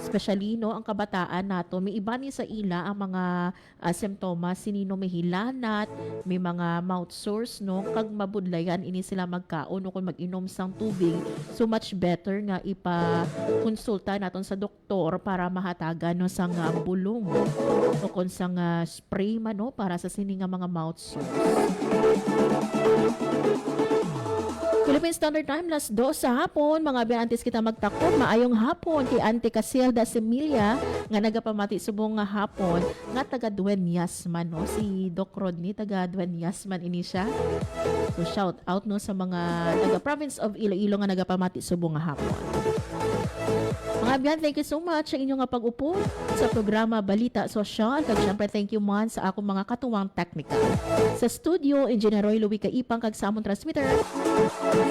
S3: especially no ang kabataan nato may iba ni sa ila ang mga simptomas, sinino may hilanat, may mga mouth sores no, kag mabudlayan ini sila magkaon no kung mag-inom sang tubig. So much better nga ipa-konsulta naton sa doktor para mahatagan no sang bulong no kon sang spray man no para sa sini nga mga mouth sores. Philippine Standard Time, las 2 sa hapon. Mga biyantes kita magtakot. Maayong hapon kay Auntie Casilda Semilia nga nagapamati subong nga hapon nga taga Dueñas man no. Si Doc Rodney taga Dueñas man ini siya. So shout out no sa mga taga province of Iloilo nga nagapamati subong nga hapon. Mga biyan, thank you so much sa inyong pag-upo sa programa Balita Sosyal. Kag syempre thank you man sa akong mga katuwang technical. Sa studio, Engineer Roy Louie Kaipang kag sa among transmitter,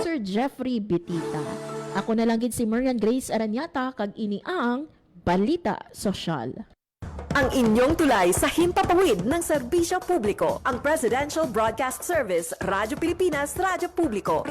S3: Sir Jeffrey Bitita. Ako na lang gid si Marian Grace Aranyata kag ini ang Balita Sosyal.
S9: Ang inyong tulay sa himpapawid ng serbisyo publiko, ang Presidential Broadcast Service, Radyo Pilipinas, Radyo Publiko.